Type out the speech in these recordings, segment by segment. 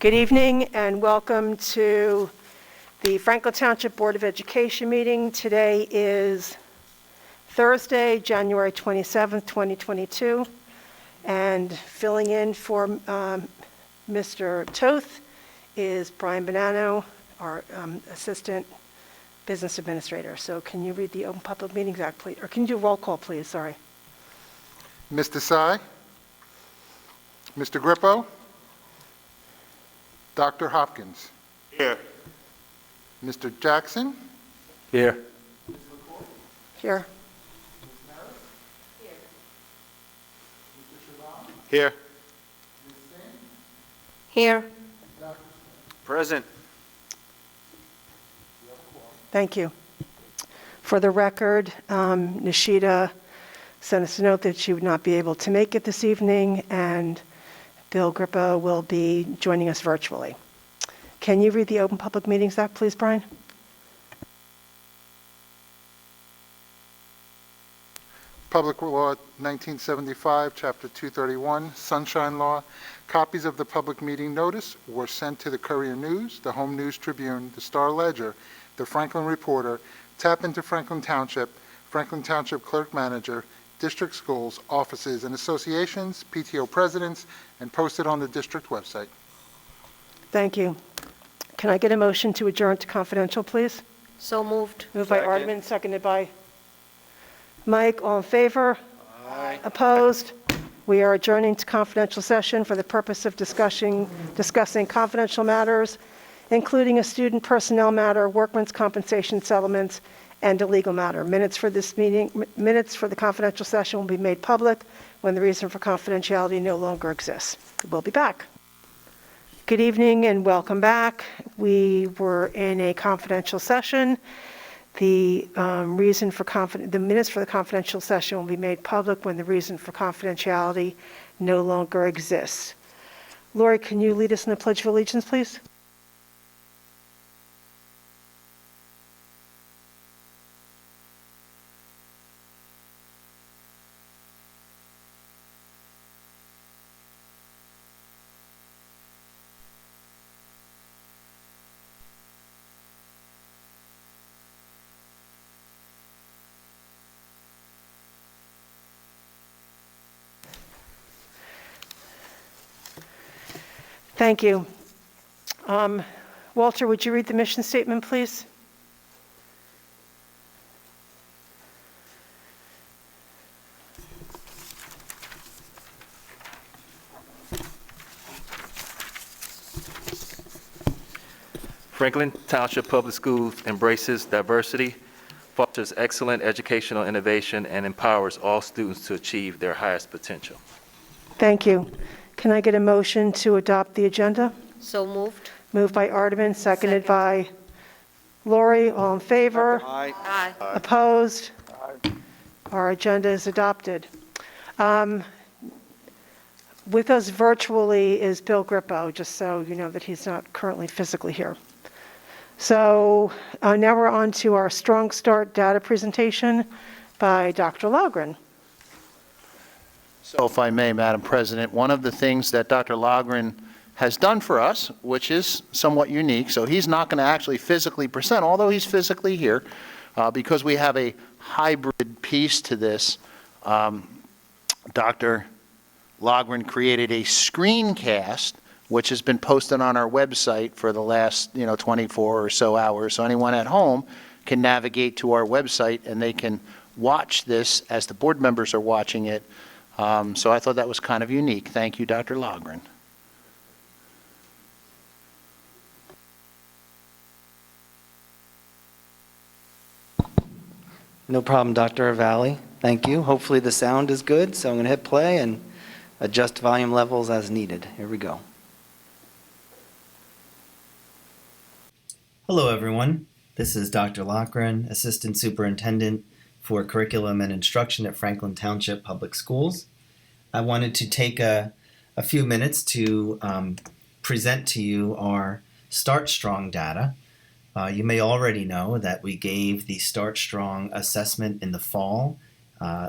Good evening and welcome to the Franklin Township Board of Education meeting. Today is Thursday, January 27th, 2022, and filling in for Mr. Toth is Brian Bonanno, our Assistant Business Administrator. So can you read the Open Public Meetings Act, please? Or can you do roll call, please? Sorry. Mr. Sy, Mr. Grippo, Dr. Hopkins. Here. Mr. Jackson. Here. Here. Here. Here. Present. Thank you. For the record, Nishita sent us a note that she would not be able to make it this evening, and Bill Grippo will be joining us virtually. Can you read the Open Public Meetings Act, please, Brian? Public Law 1975, Chapter 231, Sunshine Law. Copies of the public meeting notice were sent to the Courier News, the Home News Tribune, the Star Ledger, the Franklin Reporter, Tap into Franklin Township Clerk Manager, district schools, offices and associations, PTO presidents, and posted on the district website. Thank you. Can I get a motion to adjourn to confidential, please? So moved. Moved by Ardman, seconded by Mike. All in favor? Aye. Opposed? We are adjourning to confidential session for the purpose of discussing confidential matters, including a student personnel matter, workman's compensation settlements, and a legal matter. Minutes for the confidential session will be made public when the reason for confidentiality no longer exists. We'll be back. Good evening and welcome back. We were in a confidential session. The minutes for the confidential session will be made public when the reason for confidentiality no longer exists. Lori, can you lead us in the Pledge of Allegiance, please? Thank you. Walter, would you read the mission statement, please? Franklin Township Public Schools embraces diversity, fosters excellent educational innovation, and empowers all students to achieve their highest potential. Thank you. Can I get a motion to adopt the agenda? So moved. Moved by Ardman, seconded by Lori. All in favor? Aye. Aye. Opposed? Our agenda is adopted. With us virtually is Bill Grippo, just so you know that he's not currently physically here. So now we're on to our Strong Start data presentation by Dr. Loughran. So if I may, Madam President, one of the things that Dr. Loughran has done for us, which is somewhat unique, so he's not going to actually physically present, although he's physically here, because we have a hybrid piece to this. Dr. Loughran created a screencast, which has been posted on our website for the last 24 or so hours. So anyone at home can navigate to our website and they can watch this as the board members are watching it. So I thought that was kind of unique. Thank you, Dr. Loughran. No problem, Dr. Avali. Thank you. Hopefully the sound is good, so I'm going to hit play and adjust volume levels as needed. Here we go. Hello, everyone. This is Dr. Loughran, Assistant Superintendent for Curriculum and Instruction at Franklin Township Public Schools. I wanted to take a few minutes to present to you our Start Strong data. You may already know that we gave the Start Strong assessment in the fall,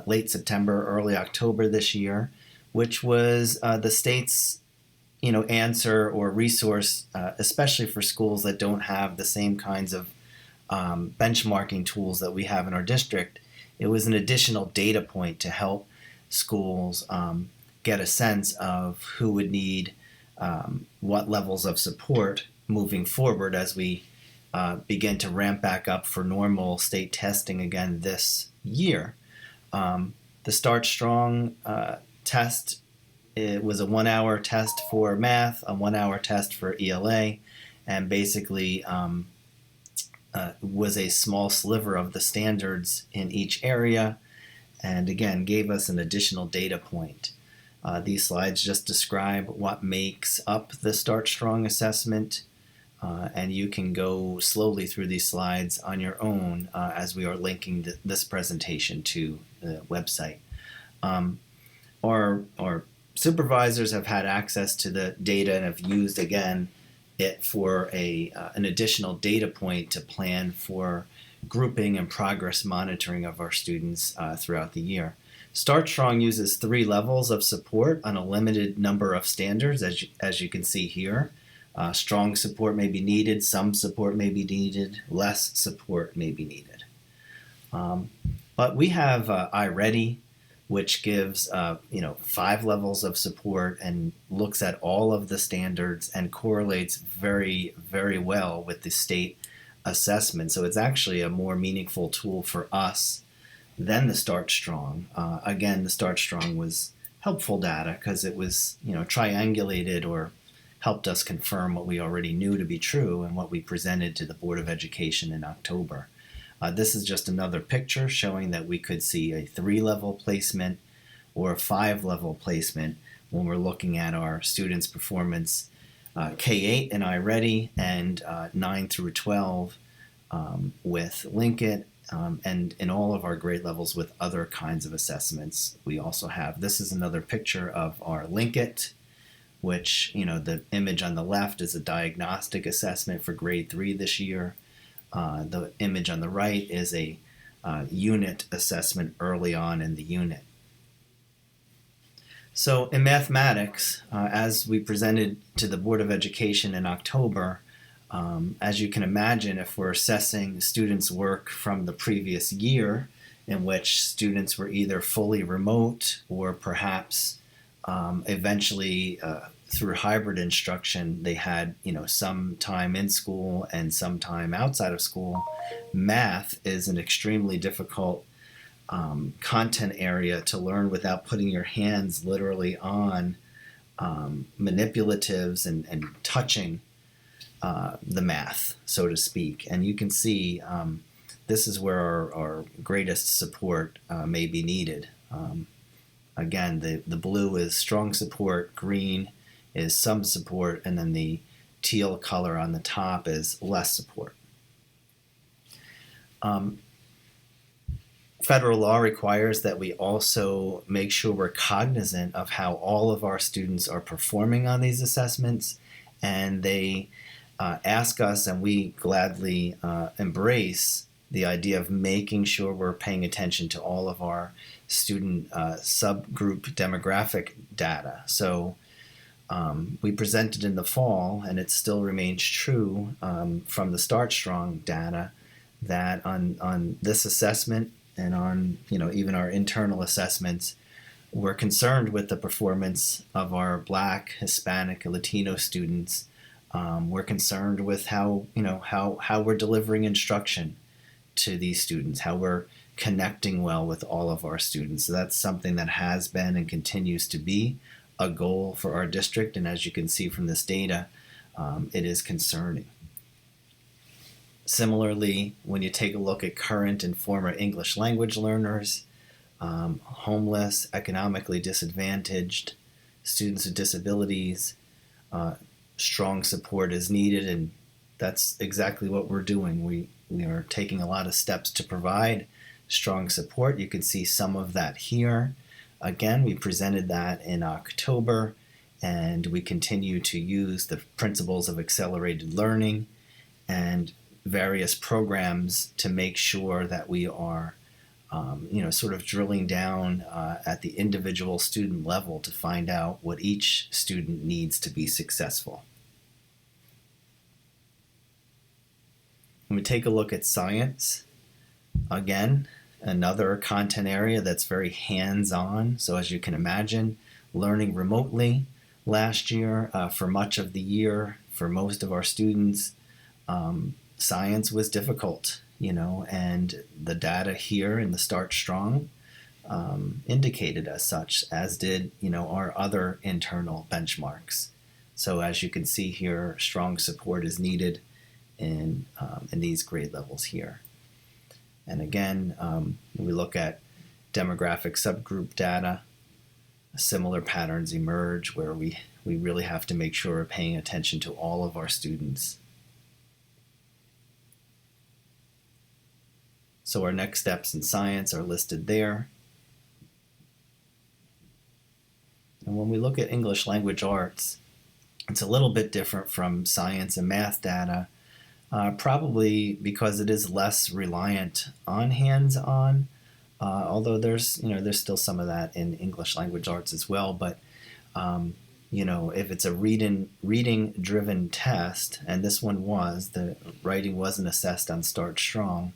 late September, early October this year, which was the state's answer or resource, especially for schools that don't have the same kinds of benchmarking tools that we have in our district. It was an additional data point to help schools get a sense of who would need what levels of support moving forward as we begin to ramp back up for normal state testing again this year. The Start Strong test, it was a 1-hour test for math, a 1-hour test for ELA, and basically was a small sliver of the standards in each area, and again gave us an additional data point. These slides just describe what makes up the Start Strong assessment, and you can go slowly through these slides on your own as we are linking this presentation to the website. Our supervisors have had access to the data and have used, again, it for an additional data point to plan for grouping and progress monitoring of our students throughout the year. Start Strong uses 3 levels of support on a limited number of standards, as you can see here. Strong support may be needed, some support may be needed, less support may be needed. But we have iReady, which gives 5 levels of support and looks at all of the standards and correlates very, very well with the state assessment. So it's actually a more meaningful tool for us than the Start Strong. Again, the Start Strong was helpful data because it was triangulated or helped us confirm what we already knew to be true and what we presented to the Board of Education in October. This is just another picture showing that we could see a 3-level placement or a 5-level placement when we're looking at our students' performance K-8 in iReady and 9 through 12 with Linkit, and in all of our grade levels with other kinds of assessments we also have. This is another picture of our Linkit, which, the image on the left is a diagnostic assessment for grade 3 this year. The image on the right is a unit assessment early on in the unit. So in mathematics, as we presented to the Board of Education in October, as you can imagine, if we're assessing students' work from the previous year, in which students were either fully remote or perhaps eventually through hybrid instruction, they had some time in school and some time outside of school. Math is an extremely difficult content area to learn without putting your hands literally on manipulatives and touching the math, so to speak. And you can see this is where our greatest support may be needed. Again, the blue is strong support, green is some support, and then the teal color on the top is less support. Federal law requires that we also make sure we're cognizant of how all of our students are performing on these assessments, and they ask us, and we gladly embrace the idea of making sure we're paying attention to all of our student subgroup demographic data. So we presented in the fall, and it still remains true from the Start Strong data, that on this assessment and on even our internal assessments, we're concerned with the performance of our Black, Hispanic, Latino students. We're concerned with how we're delivering instruction to these students, how we're connecting well with all of our students. So that's something that has been and continues to be a goal for our district, and as you can see from this data, it is concerning. Similarly, when you take a look at current and former English language learners, homeless, economically disadvantaged, students with disabilities, strong support is needed, and that's exactly what we're doing. We are taking a lot of steps to provide strong support. You can see some of that here. Again, we presented that in October, and we continue to use the principles of accelerated learning and various programs to make sure that we are sort of drilling down at the individual student level to find out what each student needs to be successful. When we take a look at science, again, another content area that's very hands-on. So as you can imagine, learning remotely last year, for much of the year, for most of our students, science was difficult, and the data here in the Start Strong indicated as such, as did, our other internal benchmarks. So as you can see here, strong support is needed in these grade levels here. And again, when we look at demographic subgroup data, similar patterns emerge where we really have to make sure we're paying attention to all of our students. So our next steps in science are listed there. And when we look at English language arts, it's a little bit different from science and math data, probably because it is less reliant on hands-on, although there's still some of that in English language arts as well. But if it's a reading-driven test, and this one was, the writing wasn't assessed on Start Strong,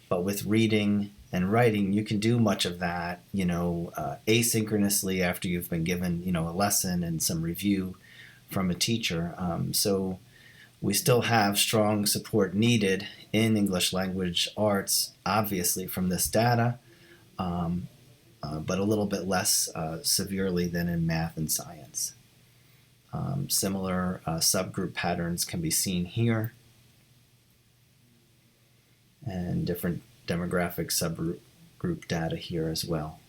but with reading and writing, you can do much of that, asynchronously after you've been given, a lesson and some review from a teacher. So we still have strong support needed in English language arts, obviously from this data, but a little bit less severely than in math and science. Similar subgroup patterns can be seen here, and different demographic subgroup data here as well.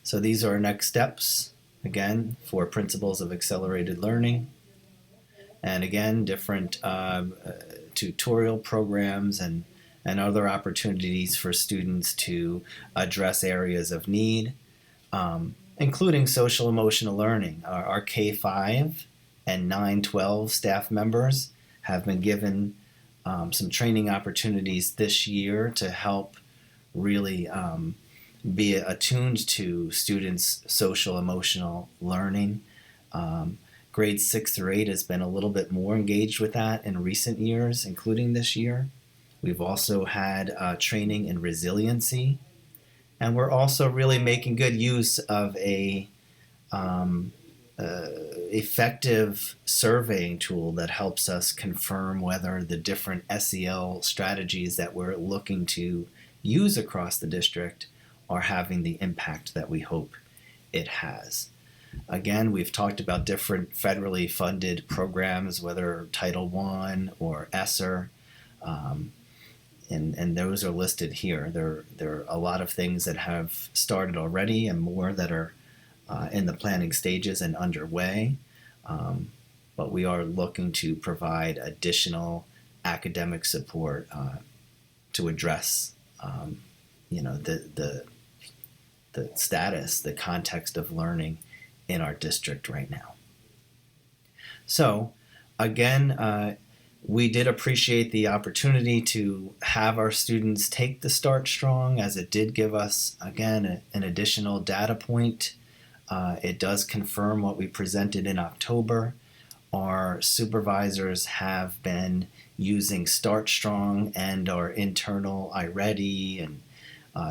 So these are our next steps, again, for principles of accelerated learning. And again, different tutorial programs and other opportunities for students to address areas of need, including social emotional learning. Our K-5 and 9-12 staff members have been given some training opportunities this year to help really be attuned to students' social emotional learning. Grades 6 through 8 has been a little bit more engaged with that in recent years, including this year. We've also had training in resiliency, and we're also really making good use of a effective surveying tool that helps us confirm whether the different SEL strategies that we're looking to use across the district are having the impact that we hope it has. Again, we've talked about different federally funded programs, whether Title I or ESSER, and those are listed here. There are a lot of things that have started already and more that are in the planning stages and underway, but we are looking to provide additional academic support to address the status, the context of learning in our district right now. So again, we did appreciate the opportunity to have our students take the Start Strong, as it did give us, again, an additional data point. It does confirm what we presented in October. Our supervisors have been using Start Strong and our internal iReady and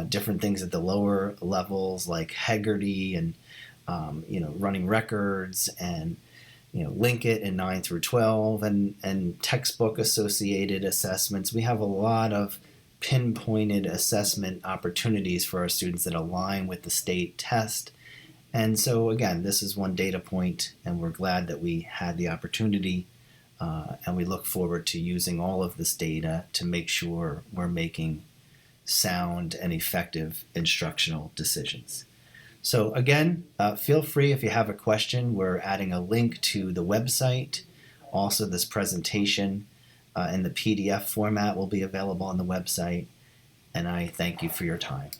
different things at the lower levels like Heggerty and running records and link it in 9 through 12 and textbook associated assessments. We have a lot of pinpointed assessment opportunities for our students that align with the state test. And so again, this is one data point, and we're glad that we had the opportunity, and we look forward to using all of this data to make sure we're making sound and effective instructional decisions. So again, feel free if you have a question. We're adding a link to the website. Also, this presentation in the PDF format will be available on the website. And I thank you for your time.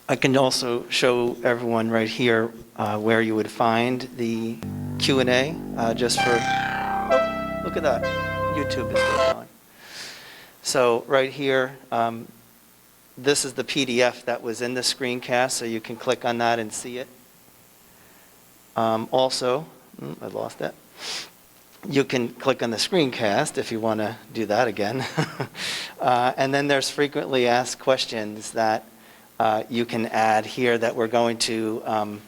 I can also show everyone right here where you would find the Q&A just for, oh, look at that. YouTube is still going. So right here, this is the PDF that was in the screencast, so you can click on that and see it. Also, I lost it. You can click on the screencast if you want to do that again. And then there's frequently asked questions that you can add here that we're going to,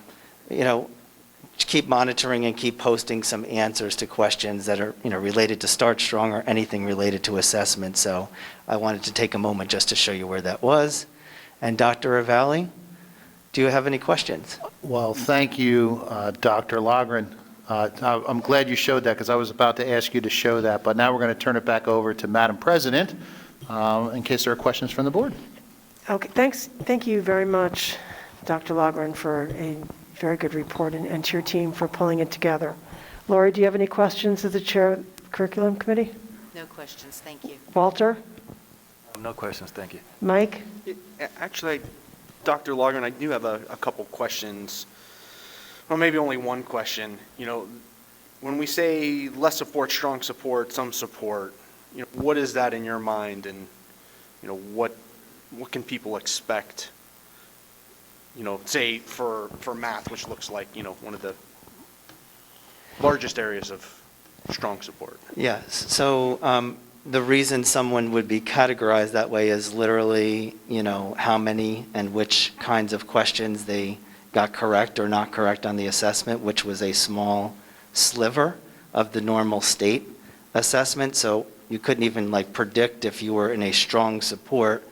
keep monitoring and keep posting some answers to questions that are, related to Start Strong or anything related to assessment. So I wanted to take a moment just to show you where that was. And Dr. Avalli, do you have any questions? Well, thank you, Dr. Loughran. I'm glad you showed that because I was about to ask you to show that, but now we're going to turn it back over to Madam President in case there are questions from the board. Okay, thanks. Thank you very much, Dr. Loughran, for a very good report, and to your team for pulling it together. Lori, do you have any questions as the chair of the curriculum committee? No questions, thank you. Walter? No questions, thank you. Mike? Actually, Dr. Loughran, I do have a couple questions. Well, maybe only one question. When we say less support, strong support, some support, what is that in your mind, and what can people expect? Say for math, which looks like one of the largest areas of strong support. Yes. So the reason someone would be categorized that way is literally, how many and which kinds of questions they got correct or not correct on the assessment, which was a small sliver of the normal state assessment. So you couldn't even predict if you were in a strong support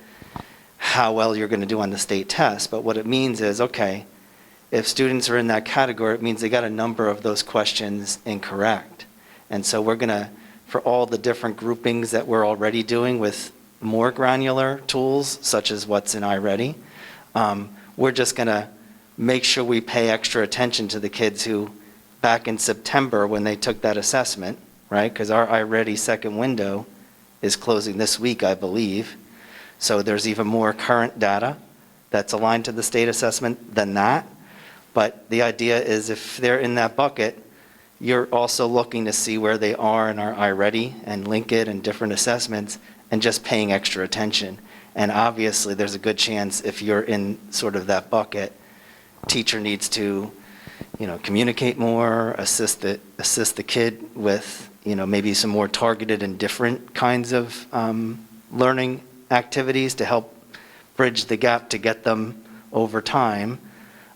how well you're going to do on the state test. But what it means is, okay, if students are in that category, it means they got a number of those questions incorrect. And so we're going to, for all the different groupings that we're already doing with more granular tools, such as what's in iReady, we're just going to make sure we pay extra attention to the kids who, back in September when they took that assessment, right? Because our iReady second window is closing this week, I believe. So there's even more current data that's aligned to the state assessment than that. But the idea is if they're in that bucket, you're also looking to see where they are in our iReady and link it and different assessments and just paying extra attention. And obviously there's a good chance if you're in sort of that bucket, teacher needs to, communicate more, assist the kid with, maybe some more targeted and different kinds of learning activities to help bridge the gap to get them over time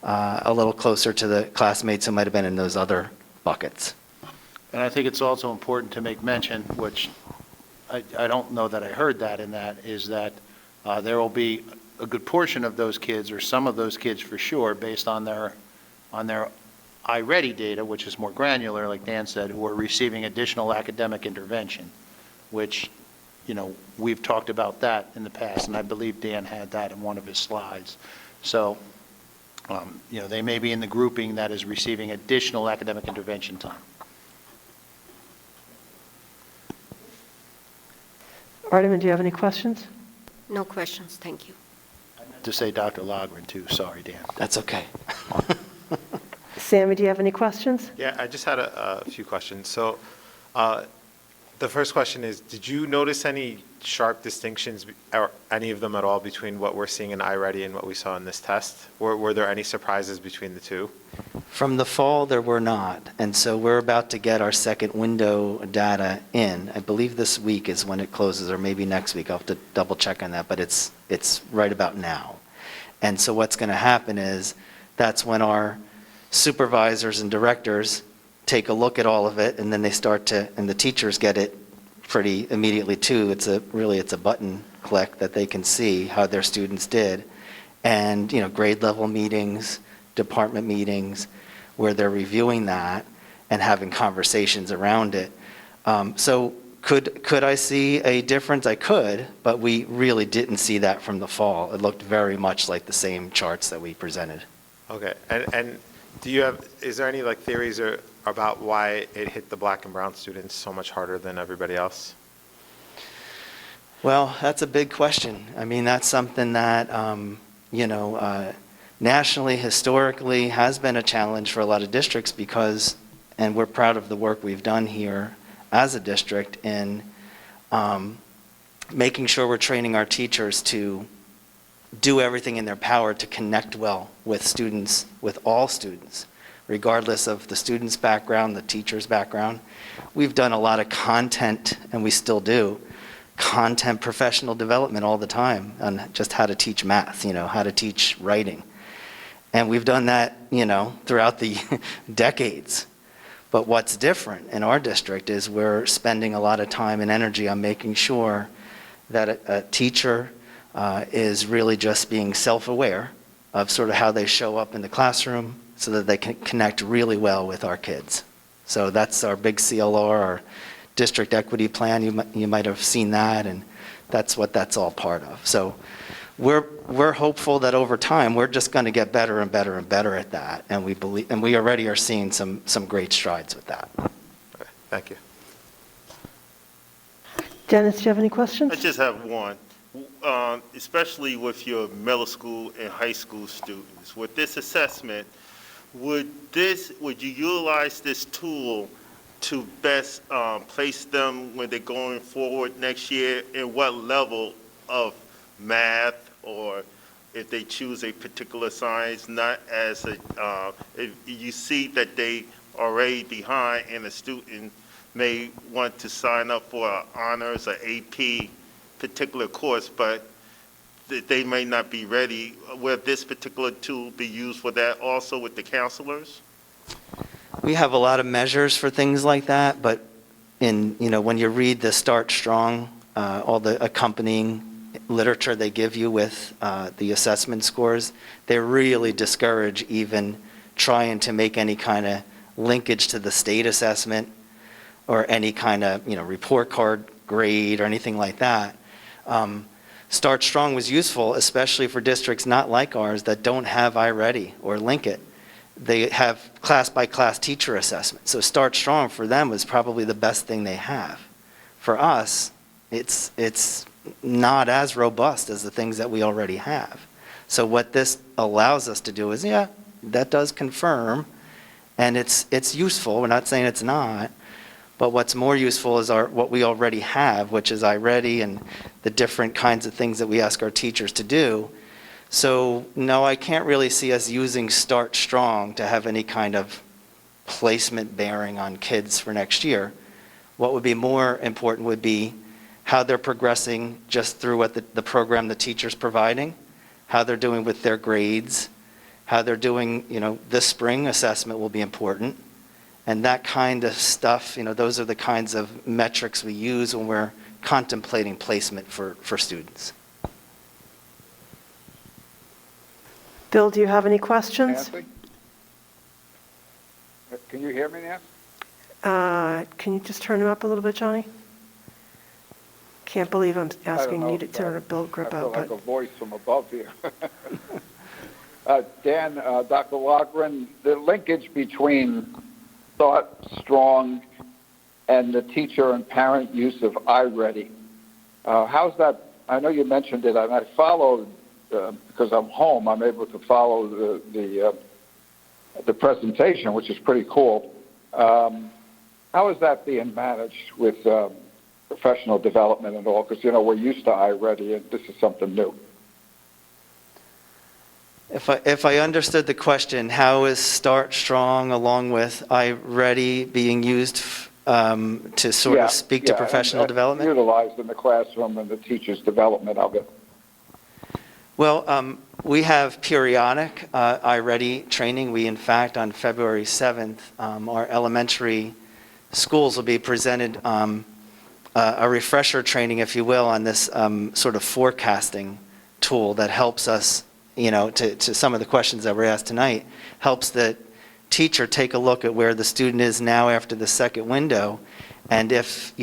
a little closer to the classmates who might have been in those other buckets. And I think it's also important to make mention, which I don't know that I heard that in that, is that there will be a good portion of those kids, or some of those kids for sure, based on their iReady data, which is more granular, like Dan said, who are receiving additional academic intervention, which, we've talked about that in the past, and I believe Dan had that in one of his slides. So, they may be in the grouping that is receiving additional academic intervention time. Artemis, do you have any questions? No questions, thank you. To say Dr. Loughran too, sorry, Dan. That's okay. Sammy, do you have any questions? Yeah, I just had a few questions. So the first question is, did you notice any sharp distinctions, or any of them at all, between what we're seeing in iReady and what we saw in this test? Were there any surprises between the two? From the fall, there were not. And so we're about to get our second window data in. I believe this week is when it closes, or maybe next week. I'll have to double check on that, but it's right about now. And so what's going to happen is that's when our supervisors and directors take a look at all of it, and then they start to, and the teachers get it pretty immediately too. It's a button click that they can see how their students did. And, grade level meetings, department meetings, where they're reviewing that and having conversations around it. So could I see a difference? I could, but we really didn't see that from the fall. It looked very much like the same charts that we presented. Okay, and is there any theories about why it hit the black and brown students so much harder than everybody else? Well, that's a big question. I mean, that's something that, nationally, historically, has been a challenge for a lot of districts because, and we're proud of the work we've done here as a district in making sure we're training our teachers to do everything in their power to connect well with students, with all students, regardless of the student's background, the teacher's background. We've done a lot of content, and we still do, content professional development all the time on just how to teach math, how to teach writing. And we've done that, throughout the decades. But what's different in our district is we're spending a lot of time and energy on making sure that a teacher is really just being self-aware of sort of how they show up in the classroom so that they can connect really well with our kids. So that's our big CLR, our district equity plan. You might have seen that, and that's what that's all part of. So we're hopeful that over time we're just going to get better and better and better at that, and we already are seeing some great strides with that. Okay, thank you. Dennis, do you have any questions? I just have one. Especially with your middle school and high school students, with this assessment, would you utilize this tool to best place them when they're going forward next year in what level of math, or if they choose a particular science, not as if you see that they already behind and a student may want to sign up for an honors or AP particular course, but they may not be ready. Will this particular tool be used for that also with the counselors? We have a lot of measures for things like that, but when you read the Start Strong, all the accompanying literature they give you with the assessment scores, they really discourage even trying to make any kind of linkage to the state assessment or any kind of report card grade or anything like that. Start Strong was useful, especially for districts not like ours that don't have iReady or Link It. They have class-by-class teacher assessment. So Start Strong for them was probably the best thing they have. For us, it's not as robust as the things that we already have. So what this allows us to do is, that does confirm, and it's useful. We're not saying it's not. But what's more useful is what we already have, which is iReady and the different kinds of things that we ask our teachers to do. So no, I can't really see us using Start Strong to have any kind of placement bearing on kids for next year. What would be more important would be how they're progressing just through what the program the teacher's providing, how they're doing with their grades, how they're doing, this spring assessment will be important. And that kind of stuff, those are the kinds of metrics we use when we're contemplating placement for students. Bill, do you have any questions? Nancy? Can you hear me, Nancy? Can you just turn him up a little bit, Johnny? Can't believe I'm asking you to turn a Bill grip I feel out, like but a voice from above here. Dan, Dr. Loughran, the linkage between Start Strong and the teacher and parent use of iReady. How's that? I know you mentioned it, and I followed, because I'm home, I'm able to follow the presentation, which is pretty cool. How is that being managed with professional development and all? Because, we're used to iReady, and this is something new. If I understood the question, how is Start Strong along with iReady being used to sort of speak to professional development? Utilized in the classroom and the teacher's development of it. Well, we have periodic iReady training. We, in fact, on February 7th, our elementary schools will be presented a refresher training, if you will, on this sort of forecasting tool that helps us, to some of the questions that were asked tonight, helps the teacher take a look at where the student is now after the second window, and if,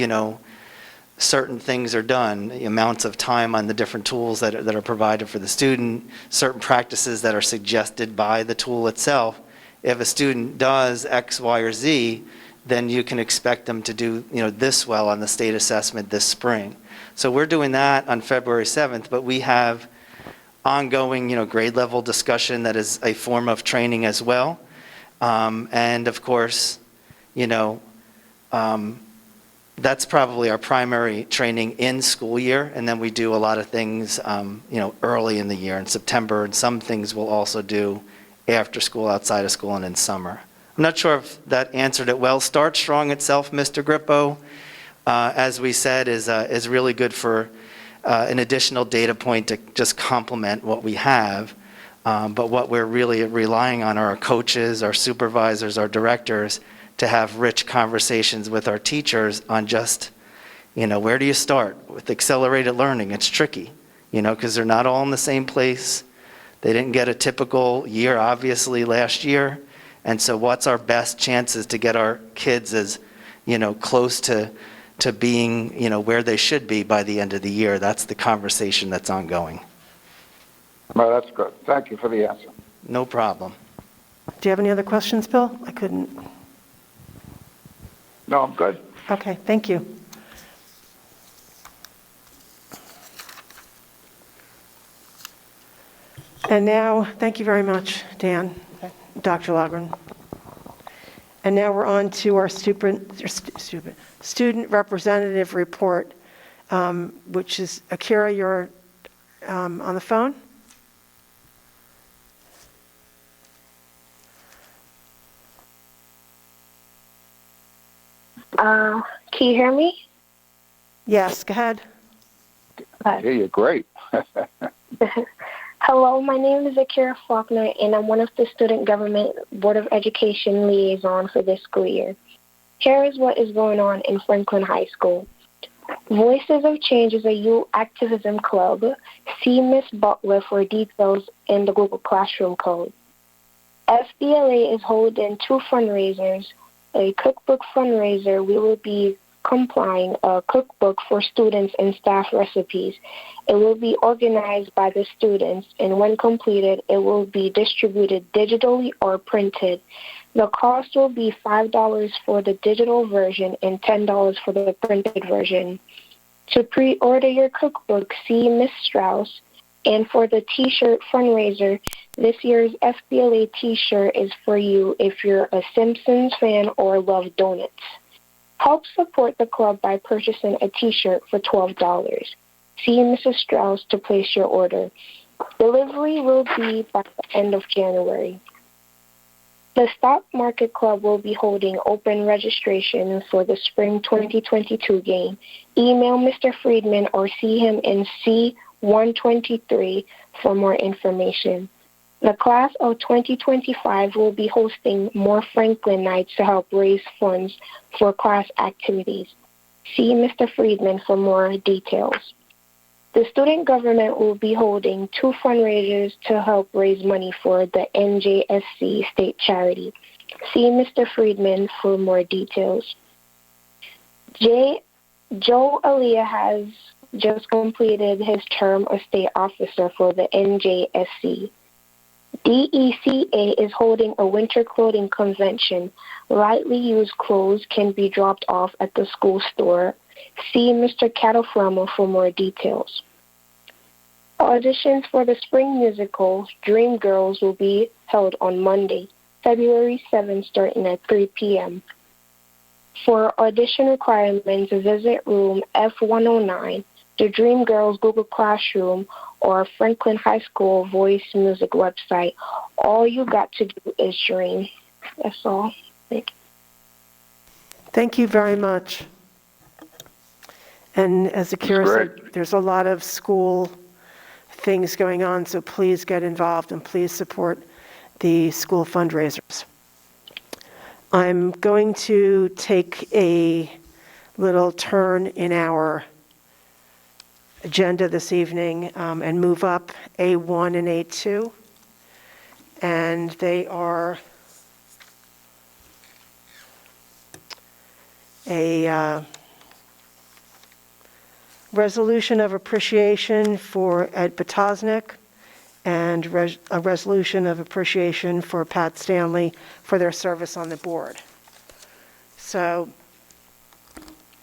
certain things are done, the amounts of time on the different tools that are provided for the student, certain practices that are suggested by the tool itself. If a student does X, Y, or Z, then you can expect them to do, this well on the state assessment this spring. So we're doing that on February 7th, but we have ongoing, grade level discussion that is a form of training as well. And of course, That's probably our primary training in school year, and then we do a lot of things, early in the year, in September, and some things we'll also do after school, outside of school, and in summer. I'm not sure if that answered it well. Start Strong itself, Mr. Grippo, as we said, is really good for an additional data point to just complement what we have. But what we're really relying on are our coaches, our supervisors, our directors, to have rich conversations with our teachers on just, where do you start? With accelerated learning, it's tricky, because they're not all in the same place. They didn't get a typical year, obviously, last year. And so what's our best chances to get our kids as, close to being, where they should be by the end of the year? That's the conversation that's ongoing. Well, that's good. Thank you for the answer. No problem. Do you have any other questions, Bill? I couldn't. No, I'm good. Okay, thank you. And now, thank you very much, Dan, Dr. Loughran. And now we're on to our student representative report, which is, Akira, you're on the phone? Can you hear me? Yes, go ahead. I hear you great. Hello, my name is Akira Faulkner, and I'm one of the Student Government Board of Education liaison for this school year. Here is what is going on in Franklin High School. Voices of Change is a youth activism club. See Miss Butler for details in the Google Classroom code. FBLA is holding 2 fundraisers. A cookbook fundraiser, we will be complying a cookbook for students and staff recipes. It will be organized by the students, and when completed, it will be distributed digitally or printed. The cost will be $5 for the digital version and $10 for the printed version. To pre-order your cookbook, see Ms. Strauss. And for the T-shirt fundraiser, this year's FBLA T-shirt is for you if you're a Simpsons fan or love donuts. Help support the club by purchasing a T-shirt for $12. See Mrs. Strauss to place your order. Delivery will be by the end of January. The Stock Market Club will be holding open registration for the Spring 2022 game. Email Mr. Friedman or see him in C123 for more information. The class of 2025 will be hosting more Franklin nights to help raise funds for class activities. See Mr. Friedman for more details. The student government will be holding 2 fundraisers to help raise money for the NJSC state charity. See Mr. Friedman for more details. Joe Aliyah has just completed his term as state officer for the NJSC. DECA is holding a winter clothing convention. Lightly used clothes can be dropped off at the school store. See Mr. Catalframo for more details. Auditions for the spring musical, Dreamgirls, will be held on Monday, February 7th, starting at 3 p.m. For audition requirements, visit room F109, the Dreamgirls Google Classroom, or Franklin High School Voice Music website. All you got to do is dream. That's all. Thank you. Thank you very much. And as Akira said, there's a lot of school things going on, so please get involved and please support the school fundraisers. I'm going to take a little turn in our agenda this evening and move up A1 and A2. And they are a resolution of appreciation for Ed Potosnik and a resolution of appreciation for Pat Stanley for their service on the board. So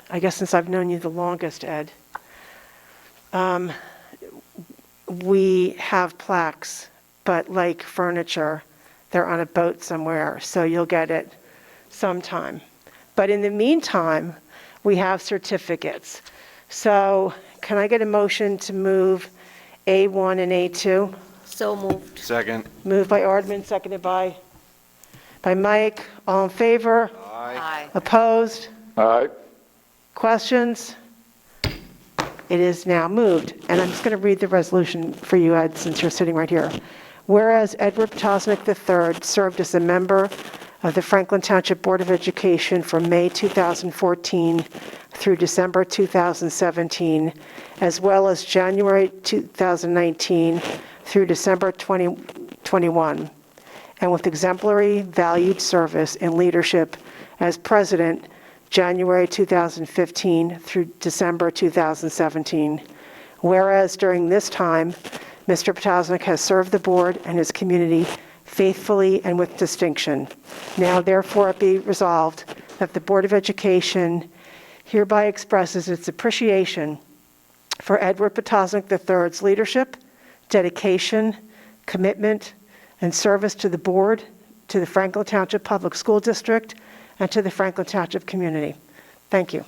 I guess since I've known you the longest, Ed, we have plaques, but like furniture, they're on a boat somewhere, so you'll get it sometime. But in the meantime, we have certificates. So can I get a motion to move A1 and A2? So moved. Second. Moved by Aardman, seconded by Mike. All in favor? Aye. Opposed? Aye. Questions? It is now moved. And I'm just going to read the resolution for you, Ed, since you're sitting right here. Whereas Edward Potosnik III served as a member of the Franklin Township Board of Education from May 2014 through December 2017, as well as January 2019 through December 2021, and with exemplary valued service and leadership as president January 2015 through December 2017. Whereas during this time, Mr. Potosnik has served the board and his community faithfully and with distinction. Now therefore it be resolved that the Board of Education hereby expresses its appreciation for Edward Potosnik III's leadership, dedication, commitment, and service to the board, to the Franklin Township Public School District, and to the Franklin Township community. Thank you.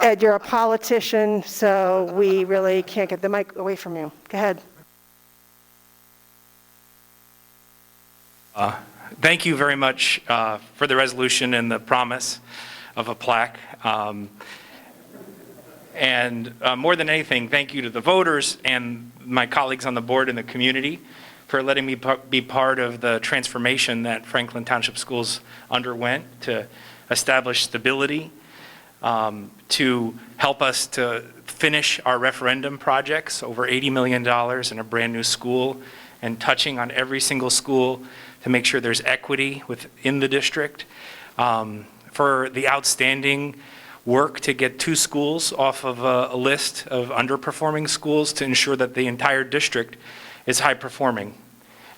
Ed, you're a politician, so we really can't get the mic away from you. Go ahead. Thank you very much for the resolution and the promise of a plaque. And more than anything, thank you to the voters and my colleagues on the board and the community for letting me be part of the transformation that Franklin Township Schools underwent to establish stability, to help us to finish our referendum projects, over $80 million in a brand new school, and touching on every single school to make sure there's equity within the district, for the outstanding work to get 2 schools off of a list of underperforming schools to ensure that the entire district is high performing.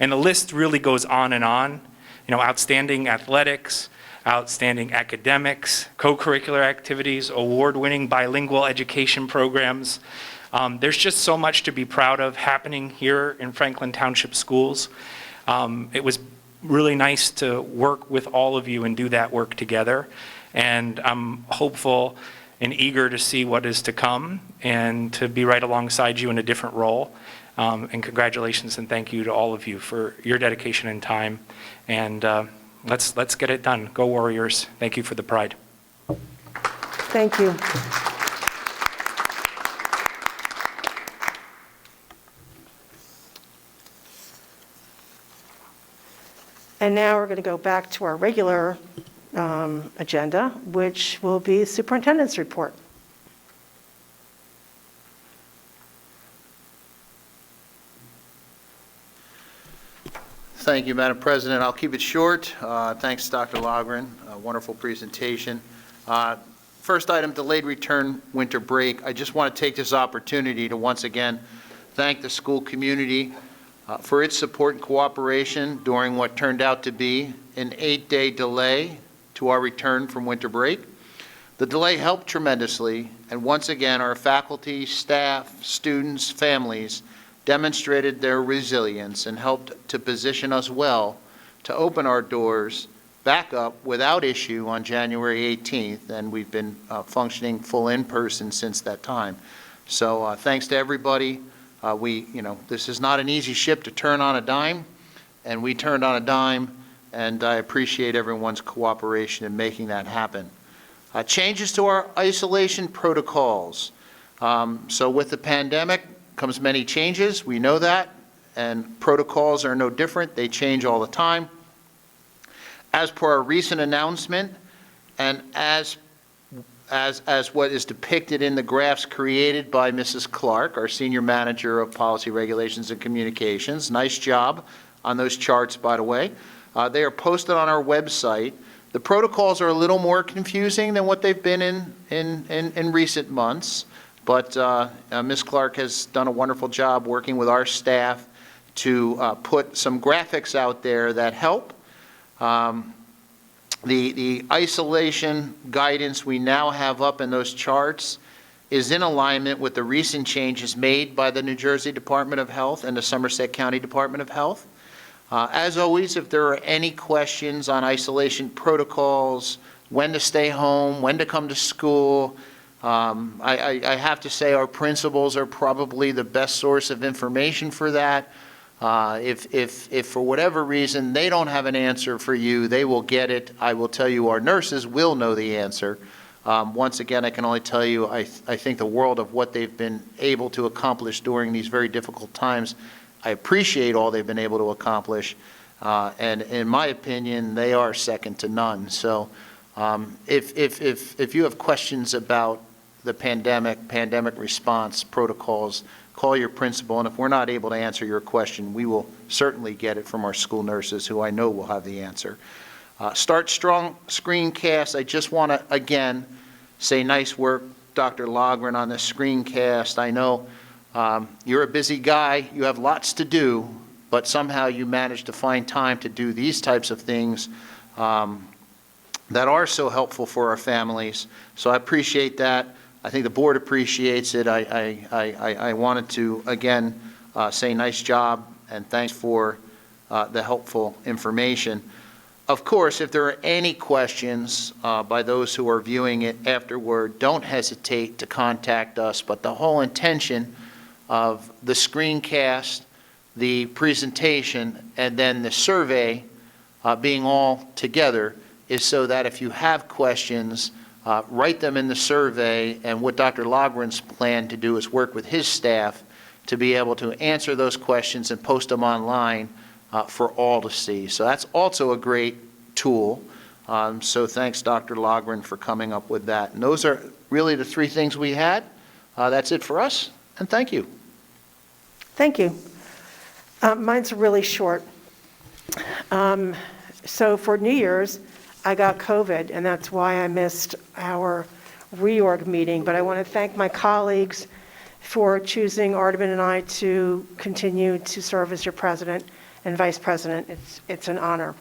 And the list really goes on and on. You know, outstanding athletics, outstanding academics, co-curricular activities, award-winning bilingual education programs. There's just so much to be proud of happening here in Franklin Township Schools. It was really nice to work with all of you and do that work together. And I'm hopeful and eager to see what is to come and to be right alongside you in a different role. And congratulations and thank you to all of you for your dedication and time. And let's get it done. Go Warriors. Thank you for the pride. Thank you. And now we're going to go back to our regular agenda, which will be Superintendent's report. Thank you, Madam President. I'll keep it short. Thanks, Dr. Loughran. Wonderful presentation. First item, delayed return winter break. I just want to take this opportunity to once again thank the school community for its support and cooperation during what turned out to be an 8-day delay to our return from winter break. The delay helped tremendously, and once again, our faculty, staff, students, families demonstrated their resilience and helped to position us well to open our doors back up without issue on January 18th, and we've been functioning full in person since that time. So thanks to everybody. This is not an easy ship to turn on a dime, and we turned on a dime, and I appreciate everyone's cooperation in making that happen. Changes to our isolation protocols. So with the pandemic comes many changes, we know that, and protocols are no different. They change all the time. As per our recent announcement, and as what is depicted in the graphs created by Mrs. Clark, our Senior Manager of Policy, Regulations, and Communications. Nice job on those charts, by the way. They are posted on our website. The protocols are a little more confusing than what they've been in recent months, but Ms. Clark has done a wonderful job working with our staff to put some graphics out there that help. The isolation guidance we now have up in those charts is in alignment with the recent changes made by the New Jersey Department of Health and the Somerset County Department of Health. As always, if there are any questions on isolation protocols, when to stay home, when to come to school, I have to say our principals are probably the best source of information for that. If for whatever reason they don't have an answer for you, they will get it. I will tell you our nurses will know the answer. Once again, I can only tell you I think the world of what they've been able to accomplish during these very difficult times. I appreciate all they've been able to accomplish, and in my opinion, they are second to none. So if you have questions about the pandemic response protocols, call your principal, and if we're not able to answer your question, we will certainly get it from our school nurses, who I know will have the answer. Start Strong screencast. I just want to, again, say nice work, Dr. Loughran, on this screencast. I know you're a busy guy. You have lots to do, but somehow you manage to find time to do these types of things that are so helpful for our families. So I appreciate that. I think the board appreciates it. I wanted to, again, say nice job and thanks for the helpful information. Of course, if there are any questions by those who are viewing it afterward, don't hesitate to contact us. But the whole intention of the screencast, the presentation, and then the survey being all together is so that if you have questions, write them in the survey, and what Dr. Loughran's plan to do is work with his staff to be able to answer those questions and post them online for all to see. So that's also a great tool. So thanks, Dr. Loughran, for coming up with that. And those are really the three things we had. That's it for us, and thank you. Thank you. Mine's really short. So for New Year's, I got COVID, and that's why I missed our reorg meeting. But I want to thank my colleagues for choosing Aardman and I to continue to serve as your president and vice president. It's an honor.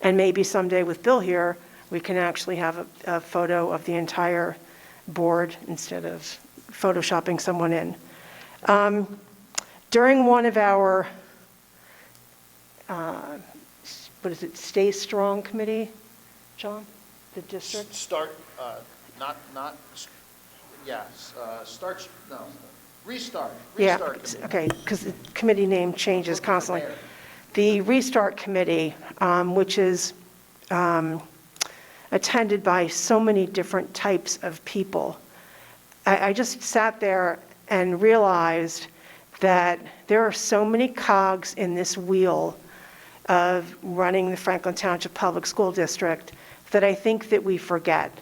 And maybe someday with Bill here, we can actually have a photo of the entire board instead of photoshopping someone in. During one of our what is it, Stay Strong Committee, John, the district? Restart. Yeah, Committee. okay, because the committee name changes constantly. The Restart Committee, which is attended by so many different types of people. I just sat there and realized that there are so many cogs in this wheel of running the Franklin Township Public School District that I think that we forget.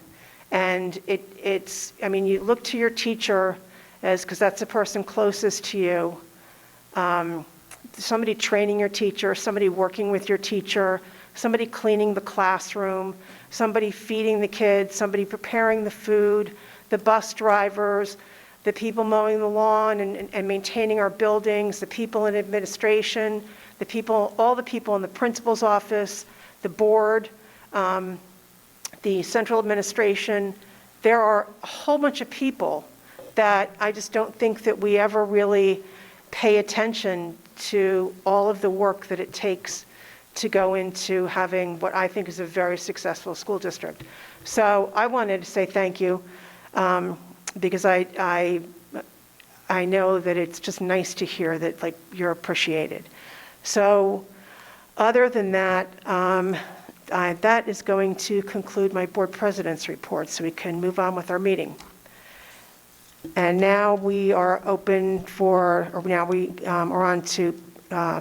And I mean, you look to your teacher because that's the person closest to you. Somebody training your teacher, somebody working with your teacher, somebody cleaning the classroom, somebody feeding the kids, somebody preparing the food, the bus drivers, the people mowing the lawn and maintaining our buildings, the people in administration, all the people in the principal's office, the board, the central administration. There are a whole bunch of people that I just don't think that we ever really pay attention to all of the work that it takes to go into having what I think is a very successful school district. So I wanted to say thank you because I know that it's just nice to hear that like you're appreciated. So other than that, that is going to conclude my board president's report, so we can move on with our meeting. And now we are open for, or now we are on to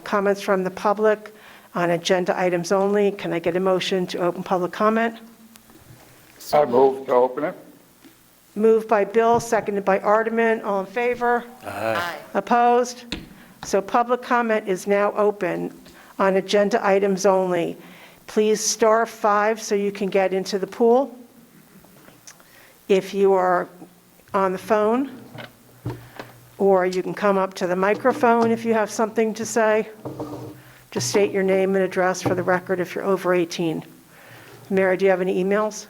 comments from the public on agenda items only. Can I get a motion to open public comment? I move to open it. Moved by Bill, seconded by Aardman. All in favor? Aye. Opposed? So public comment is now open on agenda items only. Please star 5 so you can get into the pool. If you are on the phone, or you can come up to the microphone if you have something to say. Just state your name and address for the record if you're over 18. Mary, do you have any emails?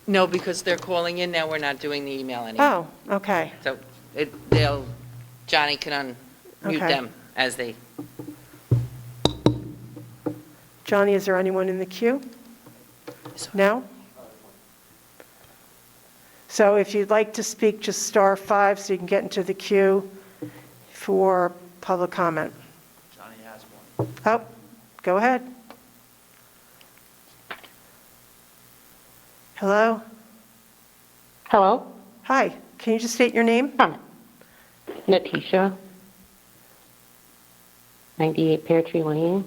No, because they're calling in now, we're not doing the email anymore. Oh, okay. So Johnny can unmute Okay. them as they, Johnny, is there anyone in the queue? No? So if you'd like to speak, just star 5 so you can get into the queue for public comment. Johnny has one. Oh, go ahead. Hello? Hello? Hi, can you just state your name? Natisha, 98 Pear Tree Lane.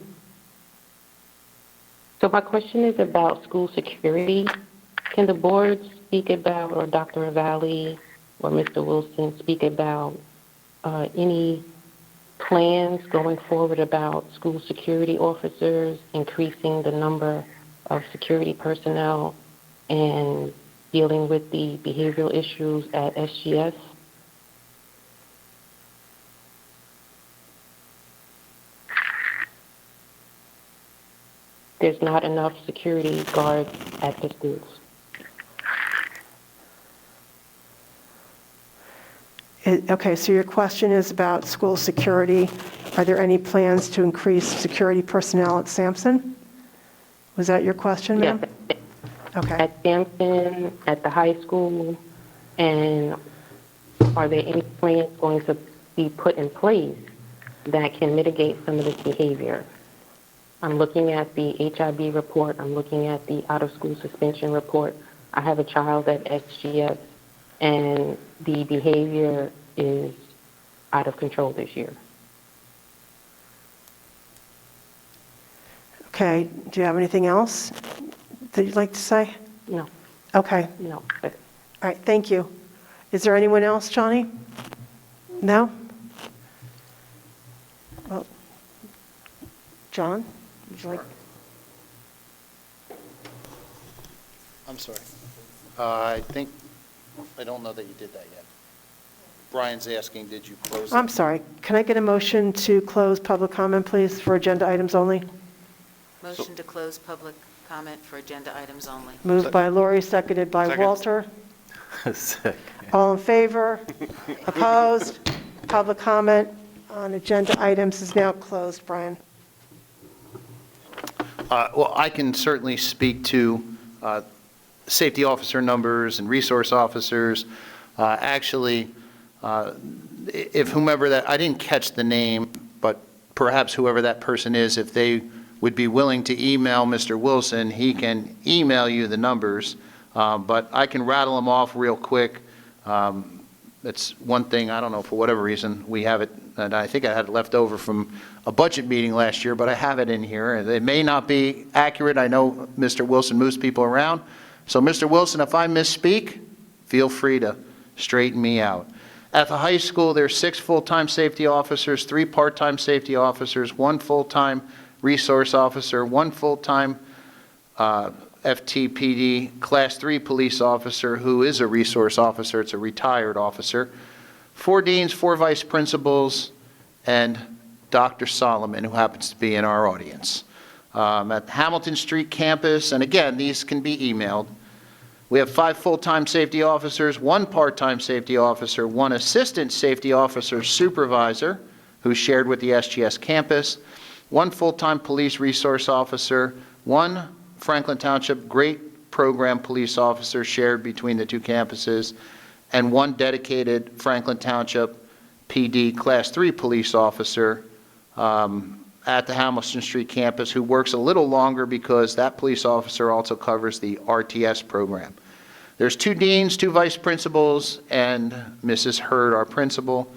So my question is about school security. Can the board speak about, or Dr. Valley or Mr. Wilson speak about any plans going forward about school security officers, increasing the number of security personnel, and dealing with the behavioral issues at SGS? There's not enough security guards at the schools. Okay, so your question is about school security. Are there any plans to increase security personnel at Sampson? Was that your question, ma'am? Yes, Okay. at Sampson, at the high school, and are there any plans going to be put in place that can mitigate some of this behavior? I'm looking at the HIB report. I'm looking at the out-of-school suspension report. I have a child at SGS, and the behavior is out of control this year. Okay, do you have anything else that you'd like to say? No. Okay. No. All right, thank you. Is there anyone else, Johnny? No? Well, John, would you like? I'm sorry. I don't know that you did that yet. Brian's asking, did you close? I'm sorry. Can I get a motion to close public comment, please, for agenda items only? Motion to close public comment for agenda items only. Moved by Lori, seconded by Second. Walter. Second. All in favor? Opposed? Public comment on agenda items is now closed. Brian? Well, I can certainly speak to safety officer numbers and resource officers. Actually, if whomever that, I didn't catch the name, but perhaps whoever that person is, if they would be willing to email Mr. Wilson, he can email you the numbers. But I can rattle them off real quick. It's one thing, I don't know, for whatever reason, we have it, and I think I had it left over from a budget meeting last year, but I have it in here. It may not be accurate. I know Mr. Wilson moves people around. So, Mr. Wilson, if I misspeak, feel free to straighten me out. At the high school, there's 6 full-time safety officers, 3 part-time safety officers, 1 full-time resource officer, 1 full-time FTPD Class 3 police officer who is a resource officer. It's a retired officer. 4 deans, 4 vice principals, and Dr. Solomon, who happens to be in our audience. At the Hamilton Street campus, and again, these can be emailed, we have 5 full-time safety officers, 1 part-time safety officer, 1 assistant safety officer supervisor who's shared with the SGS campus, 1 full-time police resource officer, 1 Franklin Township Great Program police officer shared between the 2 campuses, and 1 dedicated Franklin Township PD Class 3 police officer at the Hamilton Street campus who works a little longer because that police officer also covers the RTS program. There's 2 deans, 2 vice principals, and Mrs. Hurd, our principal.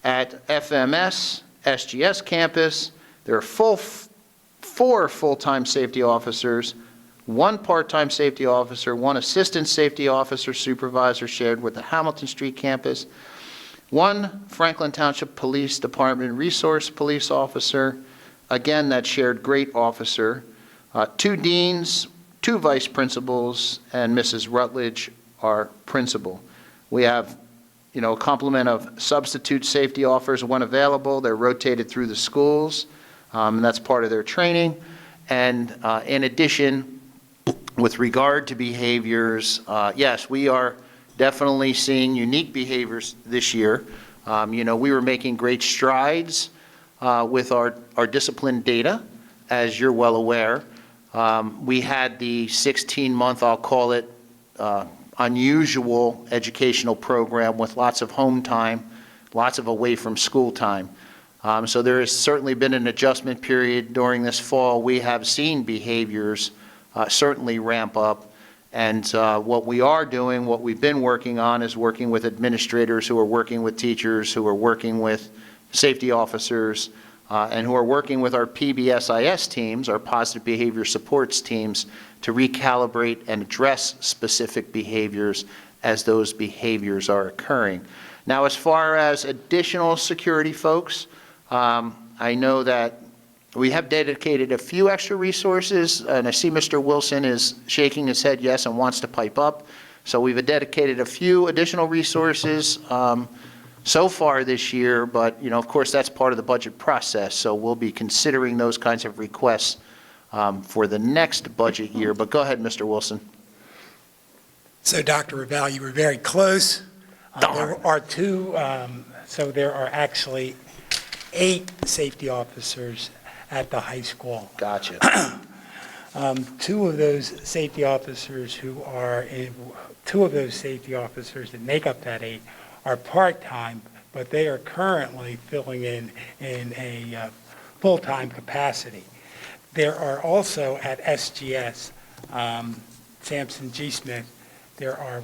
At FMS, SGS campus, there are 4 full-time safety officers, 1 part-time safety officer, 1 assistant safety officer supervisor shared with the Hamilton Street campus, 1 Franklin Township Police Department resource police officer, again, that shared great officer, 2 deans, 2 vice principals, and Mrs. Rutledge, our principal. We have, a complement of substitute safety officers, 1 available. They're rotated through the schools. That's part of their training. And in addition, with regard to behaviors, yes, we are definitely seeing unique behaviors this year. We were making great strides with our discipline data, as you're well aware. We had the 16-month, I'll call it, unusual educational program with lots of home time, lots of away from school time. So there has certainly been an adjustment period during this fall. We have seen behaviors certainly ramp up. And what we are doing, what we've been working on, is working with administrators who are working with teachers, who are working with safety officers, and who are working with our PBSIS teams, our positive behavior supports teams, to recalibrate and address specific behaviors as those behaviors are occurring. Now, as far as additional security folks, I know that we have dedicated a few extra resources, and I see Mr. Wilson is shaking his head yes and wants to pipe up. So we've dedicated a few additional resources so far this year, but of course that's part of the budget process. So we'll be considering those kinds of requests for the next budget year. But go ahead, Mr. Wilson. So Dr. Raval, you were very close. There are there are actually 8 safety officers at the high school. Gotcha. 2 of those safety officers that make up that 8 are part-time, but they are currently filling in a full-time capacity. There are also at SGS, Sampson G. Smith, there are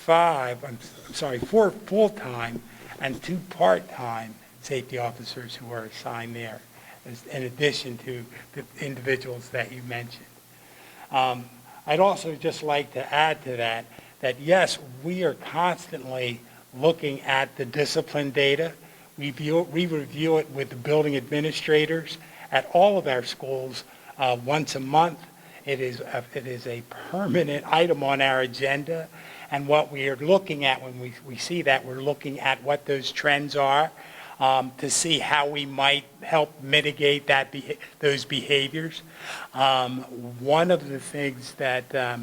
4 full-time and 2 part-time safety officers who are assigned there, in addition to the individuals that you mentioned. I'd also just like to add to that yes, we are constantly looking at the discipline data. We review it with the building administrators at all of our schools once a month. It is a permanent item on our agenda. And what we are looking at when we see that, we're looking at what those trends are to see how we might help mitigate those behaviors. One of the things that, I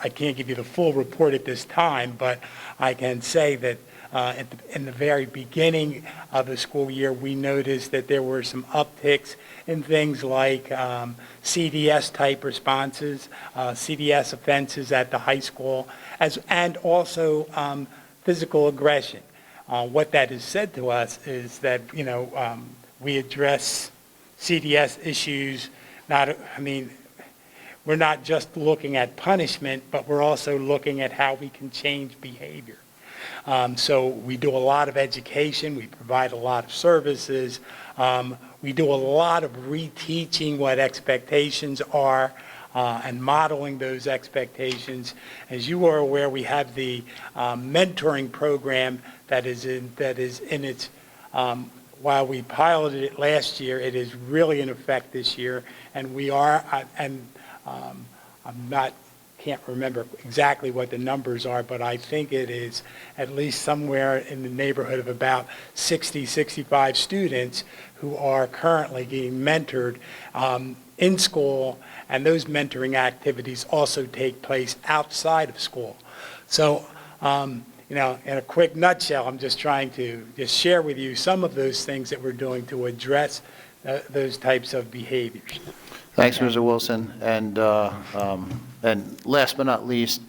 can't give you the full report at this time, but I can say that in the very beginning of the school year, we noticed that there were some upticks in things like CDS-type responses, CDS offenses at the high school, and also physical aggression. What that has said to us is that, we address CDS issues, we're not just looking at punishment, but we're also looking at how we can change behavior. So we do a lot of education, we provide a lot of services, we do a lot of reteaching what expectations are and modeling those expectations. As you are aware, we have the mentoring program that is in its, while we piloted it last year, it is really in effect this year, and we are, can't remember exactly what the numbers are, but I think it is at least somewhere in the neighborhood of about 60, 65 students who are currently being mentored in school, and those mentoring activities also take place outside of school. So, in a quick nutshell, I'm just trying to just share with you some of those things that we're doing to address those types of behaviors. Thanks, Mr. Wilson. And last but not least,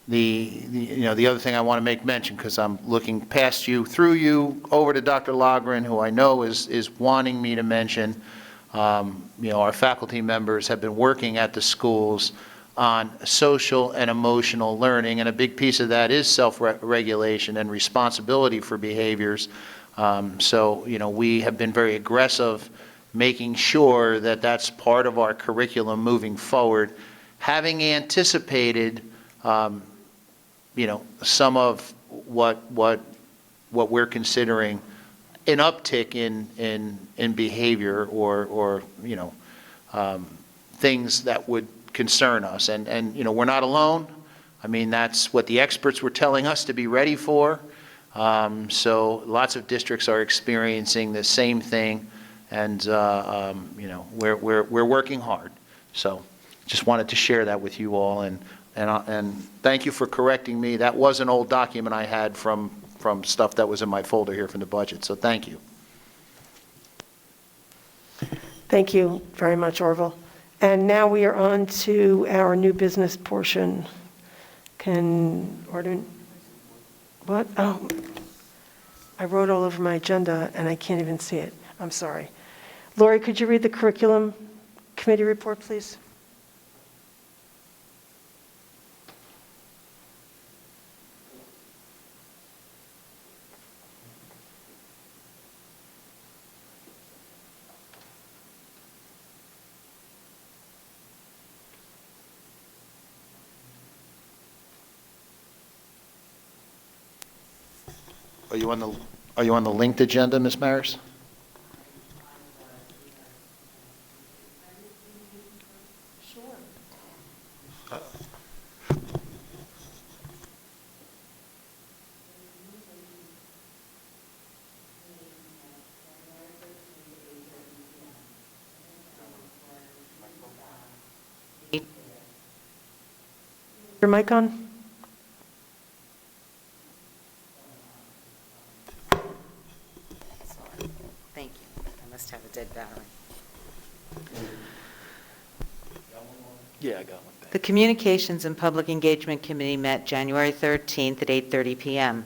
the other thing I want to make mention, because I'm looking past you, through you, over to Dr. Loughran, who I know is wanting me to mention. Our faculty members have been working at the schools on social and emotional learning, and a big piece of that is self-regulation and responsibility for behaviors. So, we have been very aggressive making sure that that's part of our curriculum moving forward, having anticipated, some of what we're considering an uptick in behavior or things that would concern us. And we're not alone. That's what the experts were telling us to be ready for. So lots of districts are experiencing the same thing, and, we're working hard. So just wanted to share that with you all, and thank you for correcting me. That was an old document I had from stuff that was in my folder here from the budget, so thank you. Thank you very much, Orville. And now we are on to our new business portion. What? Oh, I wrote all over my agenda and I can't even see it. I'm sorry. Lori, could you read the curriculum committee report, please? Are you on the linked agenda, Ms. Maris? Your mic on? Thank you. I must have a dead battery. Yeah, I got one. The Communications and Public Engagement Committee met January 13th at 8:30 p.m.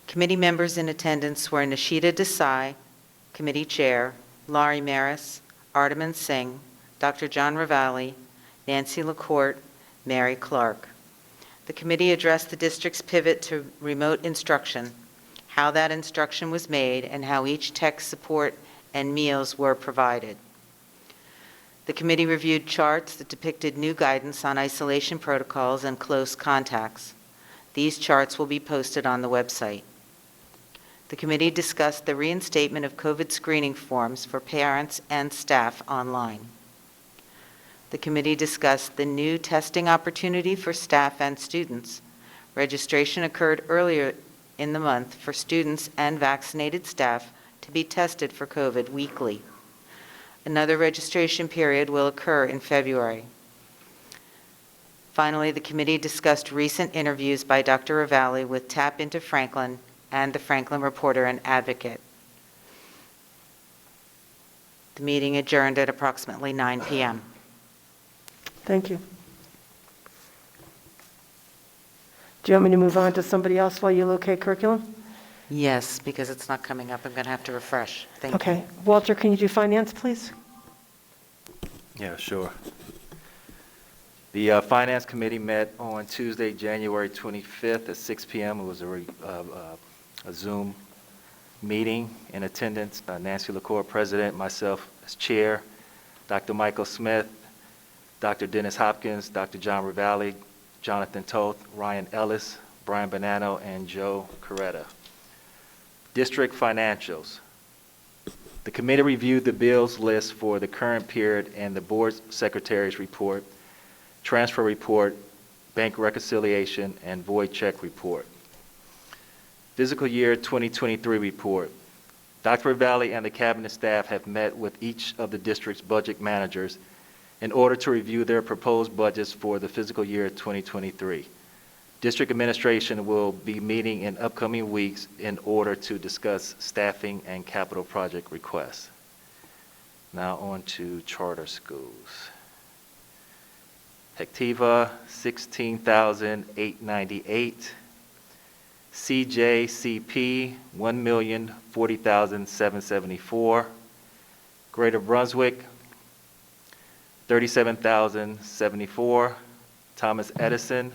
Committee members in attendance were Nishita Desai, Committee Chair, Laurie Maris, Ardaman Singh, Dr. John Ravalli, Nancy LaCourte, Mary Clark. The committee addressed the district's pivot to remote instruction, how that instruction was made, and how each tech support and meals were provided. The committee reviewed charts that depicted new guidance on isolation protocols and close contacts. These charts will be posted on the website. The committee discussed the reinstatement of COVID screening forms for parents and staff online. The committee discussed the new testing opportunity for staff and students. Registration occurred earlier in the month for students and vaccinated staff to be tested for COVID weekly. Another registration period will occur in February. Finally, the committee discussed recent interviews by Dr. Ravalli with Tap Into Franklin and the Franklin Reporter and Advocate. The meeting adjourned at approximately 9 p.m. Thank you. Do you want me to move on to somebody else while you locate curriculum? Yes, because it's not coming up. I'm going to have to refresh. Thank you. Okay. Walter, can you do finance, please? Yeah, sure. The Finance Committee met on Tuesday, January 25th at 6 p.m. It was a Zoom meeting. In attendance, Nancy LaCour, President, myself as Chair, Dr. Michael Smith, Dr. Dennis Hopkins, Dr. John Ravalli, Jonathan Toth, Ryan Ellis, Brian Bonanno, and Joe Coretta. District financials. The committee reviewed the bills list for the current period and the board secretary's report, transfer report, bank reconciliation, and void check report. Fiscal year 2023 report. Dr. Ravalli and the cabinet staff have met with each of the district's budget managers in order to review their proposed budgets for the fiscal year 2023. District administration will be meeting in upcoming weeks in order to discuss staffing and capital project requests. Now on to charter schools. Hectiva, $16,898. CJCP, $1,040,774. Greater Brunswick, $37,074. Thomas Edison,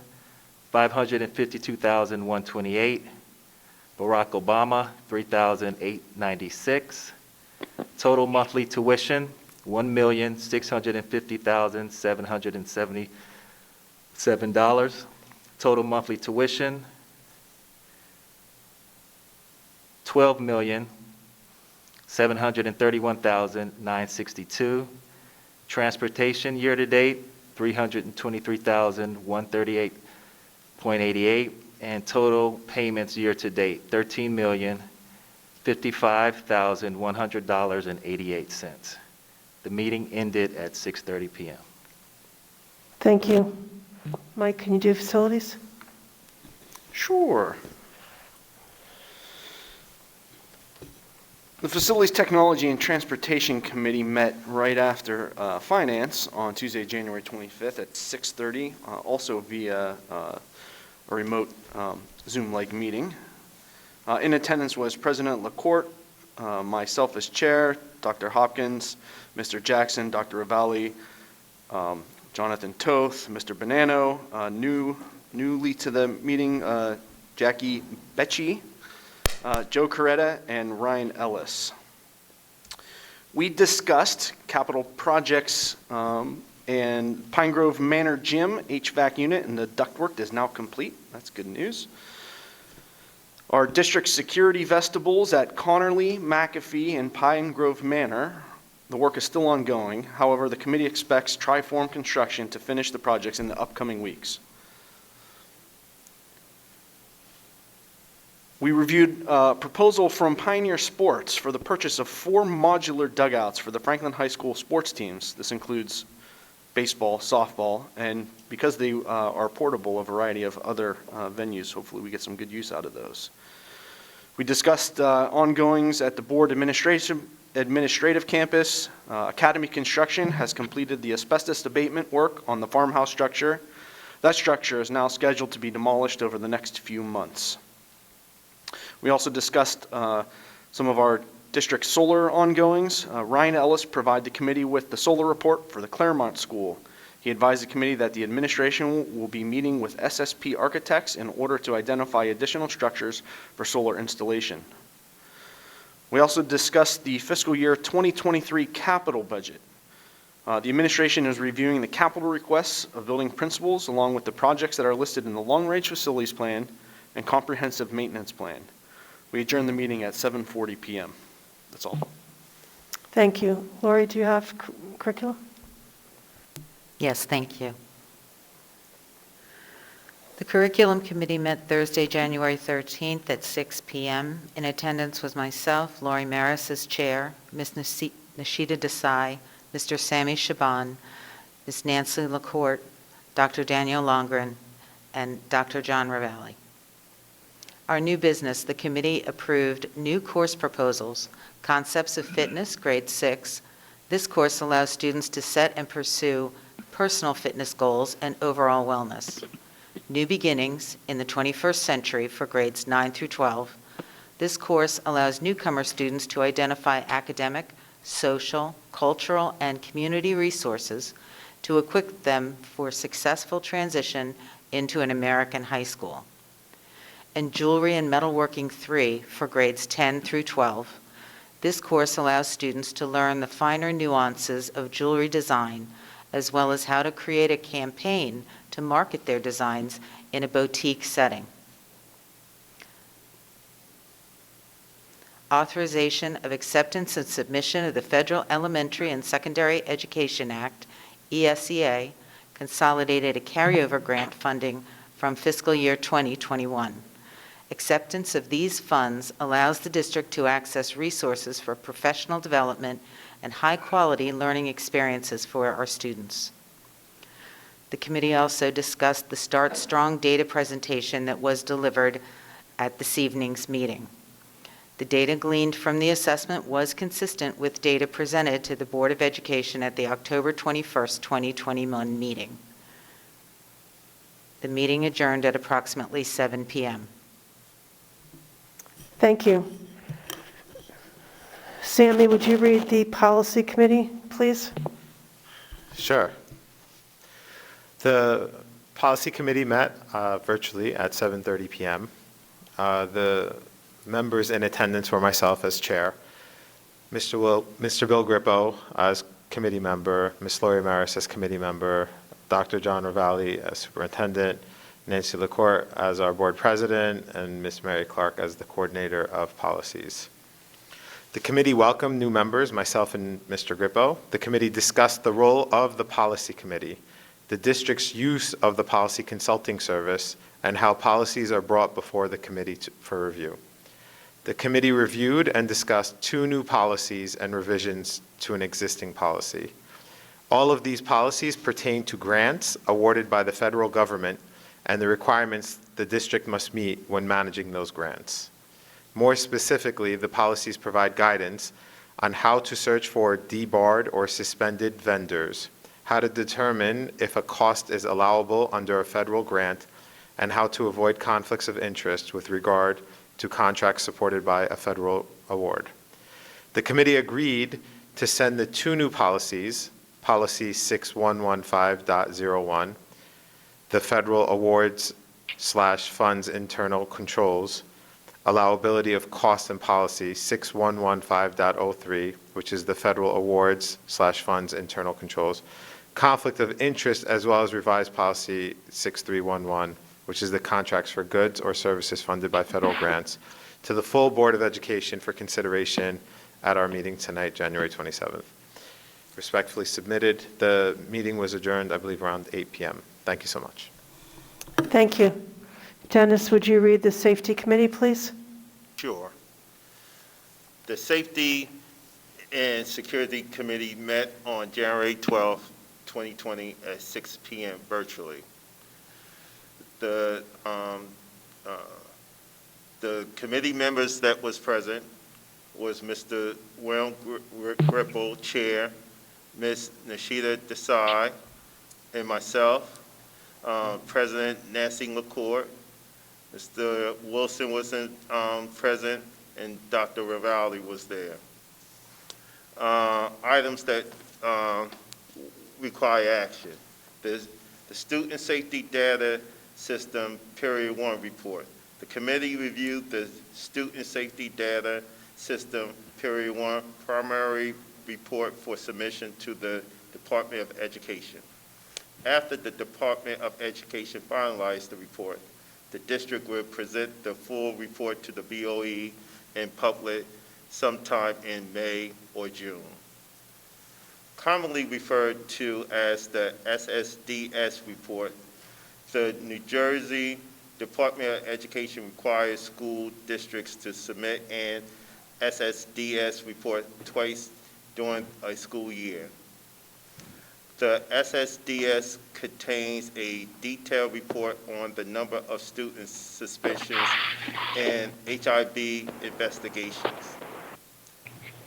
$552,128. Barack Obama, $3,896. Total monthly tuition, $1,650,777. Total monthly tuition, $12,731,962. Transportation year-to-date, $323,138.88. and total payments year-to-date, $13,055,100.88. The meeting ended at 6:30 PM. Thank you. Mike, can you do facilities? Sure. The Facilities, Technology, and Transportation Committee met right after Finance on Tuesday, January 25th at 6:30, also via a remote Zoom-like meeting. In attendance was President LaCourte, myself as chair, Dr. Hopkins, Mr. Jackson, Dr. Ravalli, Jonathan Toth, Mr. Bonanno, newly to the meeting, Jackie Becci, Joe Coretta, and Ryan Ellis. We discussed capital projects and Pine Grove Manor Gym HVAC unit and the ductwork is now complete. That's good news. Our district security vestibules at Connerly, McAfee, and Pine Grove Manor, the work is still ongoing. However, the committee expects Triform Construction to finish the projects in the upcoming weeks. We reviewed a proposal from Pioneer Sports for the purchase of 4 modular dugouts for the Franklin High School sports teams. This includes baseball, softball, and because they are portable, a variety of other venues. Hopefully we get some good use out of those. We discussed ongoings at the board administrative campus. Academy Construction has completed the asbestos abatement work on the farmhouse structure. That structure is now scheduled to be demolished over the next few months. We also discussed some of our district solar ongoings. Ryan Ellis provided the committee with the solar report for the Claremont School. He advised the committee that the administration will be meeting with SSP architects in order to identify additional structures for solar installation. We also discussed the fiscal year 2023 capital budget. The administration is reviewing the capital requests of building principals along with the projects that are listed in the long-range facilities plan and comprehensive maintenance plan. We adjourn the meeting at 7:40 p.m. That's all. Thank you. Lori, do you have curriculum? Yes, thank you. The Curriculum Committee met Thursday, January 13th at 6 p.m. In attendance was myself, Lori Maris as chair, Ms. Nishita Desai, Mr. Sammy Shaban, Ms. Nancy LaCourte, Dr. Daniel Loughran, and Dr. John Ravalli. Our new business, the committee approved new course proposals, Concepts of Fitness, grade 6. This course allows students to set and pursue personal fitness goals and overall wellness. New Beginnings in the 21st Century for grades 9 through 12. This course allows newcomer students to identify academic, social, cultural, and community resources to equip them for successful transition into an American high school. And Jewelry and Metalworking 3 for grades 10 through 12. This course allows students to learn the finer nuances of jewelry design, as well as how to create a campaign to market their designs in a boutique setting. Authorization of acceptance and submission of the Federal Elementary and Secondary Education Act, ESEA, consolidated a carryover grant funding from fiscal year 2021. Acceptance of these funds allows the district to access resources for professional development and high-quality learning experiences for our students. The committee also discussed the Start Strong data presentation that was delivered at this evening's meeting. The data gleaned from the assessment was consistent with data presented to the Board of Education at the October 21st, 2021 meeting. The meeting adjourned at approximately 7 p.m. Thank you. Sammy, would you read the policy committee, please? Sure. The policy committee met virtually at 7:30 p.m. The members in attendance were myself as chair, Mr. Bill Grippo as committee member, Ms. Lori Maris as committee member, Dr. John Ravalli as superintendent, Nancy LaCourte as our board president, and Ms. Mary Clark as the coordinator of policies. The committee welcomed new members, myself and Mr. Grippo. The committee discussed the role of the policy committee, the district's use of the policy consulting service, and how policies are brought before the committee for review. The committee reviewed and discussed 2 new policies and revisions to an existing policy. All of these policies pertain to grants awarded by the federal government and the requirements the district must meet when managing those grants. More specifically, the policies provide guidance on how to search for debarred or suspended vendors, how to determine if a cost is allowable under a federal grant, and how to avoid conflicts of interest with regard to contracts supported by a federal award. The committee agreed to send the 2 new policies, Policy 6115.01, the Federal Awards/Funds Internal Controls, Allowability of Cost and Policy 6115.03, which is the Federal Awards/Funds Internal Controls, Conflict of Interest, as well as revised Policy 6311, which is the Contracts for Goods or Services Funded by Federal Grants, to the full Board of Education for consideration at our meeting tonight, January 27th. Respectfully submitted. The meeting was adjourned, I believe, around 8 p.m. Thank you so much. Thank you. Dennis, would you read the Safety Committee, please? Sure. The Safety and Security Committee met on January 12, 2020 at 6 p.m. virtually. The committee members that was present was Mr. Will Gripple, Chair, Ms. Nishida Desai, and myself, President Nancy LaCourt. Mr. Wilson wasn't present, and Dr. Ravalli was there. Items that require action. The Student Safety Data System Period 1 report. The committee reviewed the Student Safety Data System Period 1 primary report for submission to the Department of Education. After the Department of Education finalized the report, the district will present the full report to the BOE and public sometime in May or June. Commonly referred to as the SSDS report, the New Jersey Department of Education requires school districts to submit an SSDS report twice during a school year. The SSDS contains a detailed report on the number of student suspensions and HIB investigations.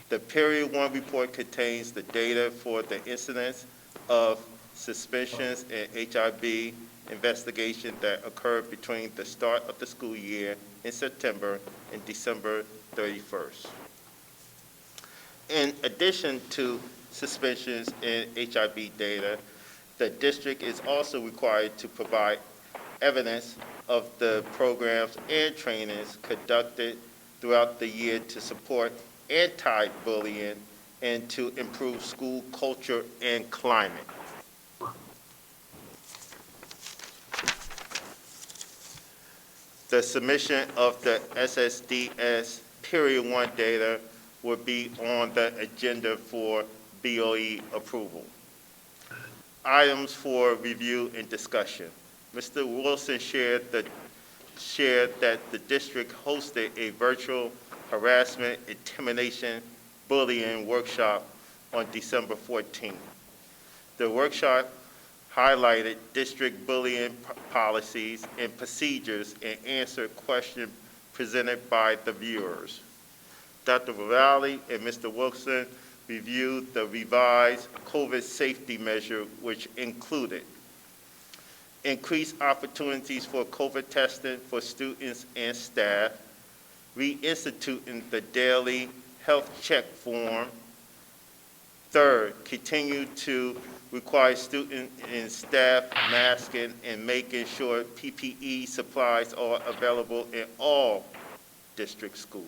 The Period 1 report contains the data for the incidence of suspensions and HIB investigation that occurred between the start of the school year in September and December 31st. In addition to suspensions and HIB data, the district is also required to provide evidence of the programs and trainings conducted throughout the year to support anti-bullying and to improve school culture and climate. The submission of the SSDS Period 1 data will be on the agenda for BOE approval. Items for review and discussion. Mr. Wilson shared that the district hosted a virtual harassment, intimidation, bullying workshop on December 14th. The workshop highlighted district bullying policies and procedures and answered questions presented by the viewers. Dr. Ravalli and Mr. Wilson reviewed the revised COVID safety measure, which included increased opportunities for COVID testing for students and staff, reinstituting the daily health check form. Third, continue to require student and staff masking and making sure PPE supplies are available in all district schools.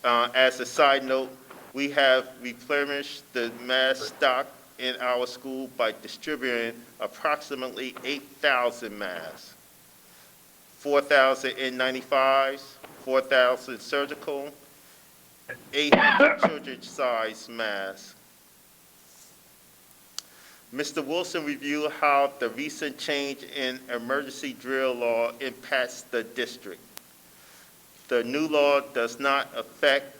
As a side note, we have replenished the mask stock in our school by distributing approximately 8,000 masks, 4,000 N95s, 4,000 surgical, 800 children's size masks. Mr. Wilson reviewed how the recent change in emergency drill law impacts the district. The new law does not affect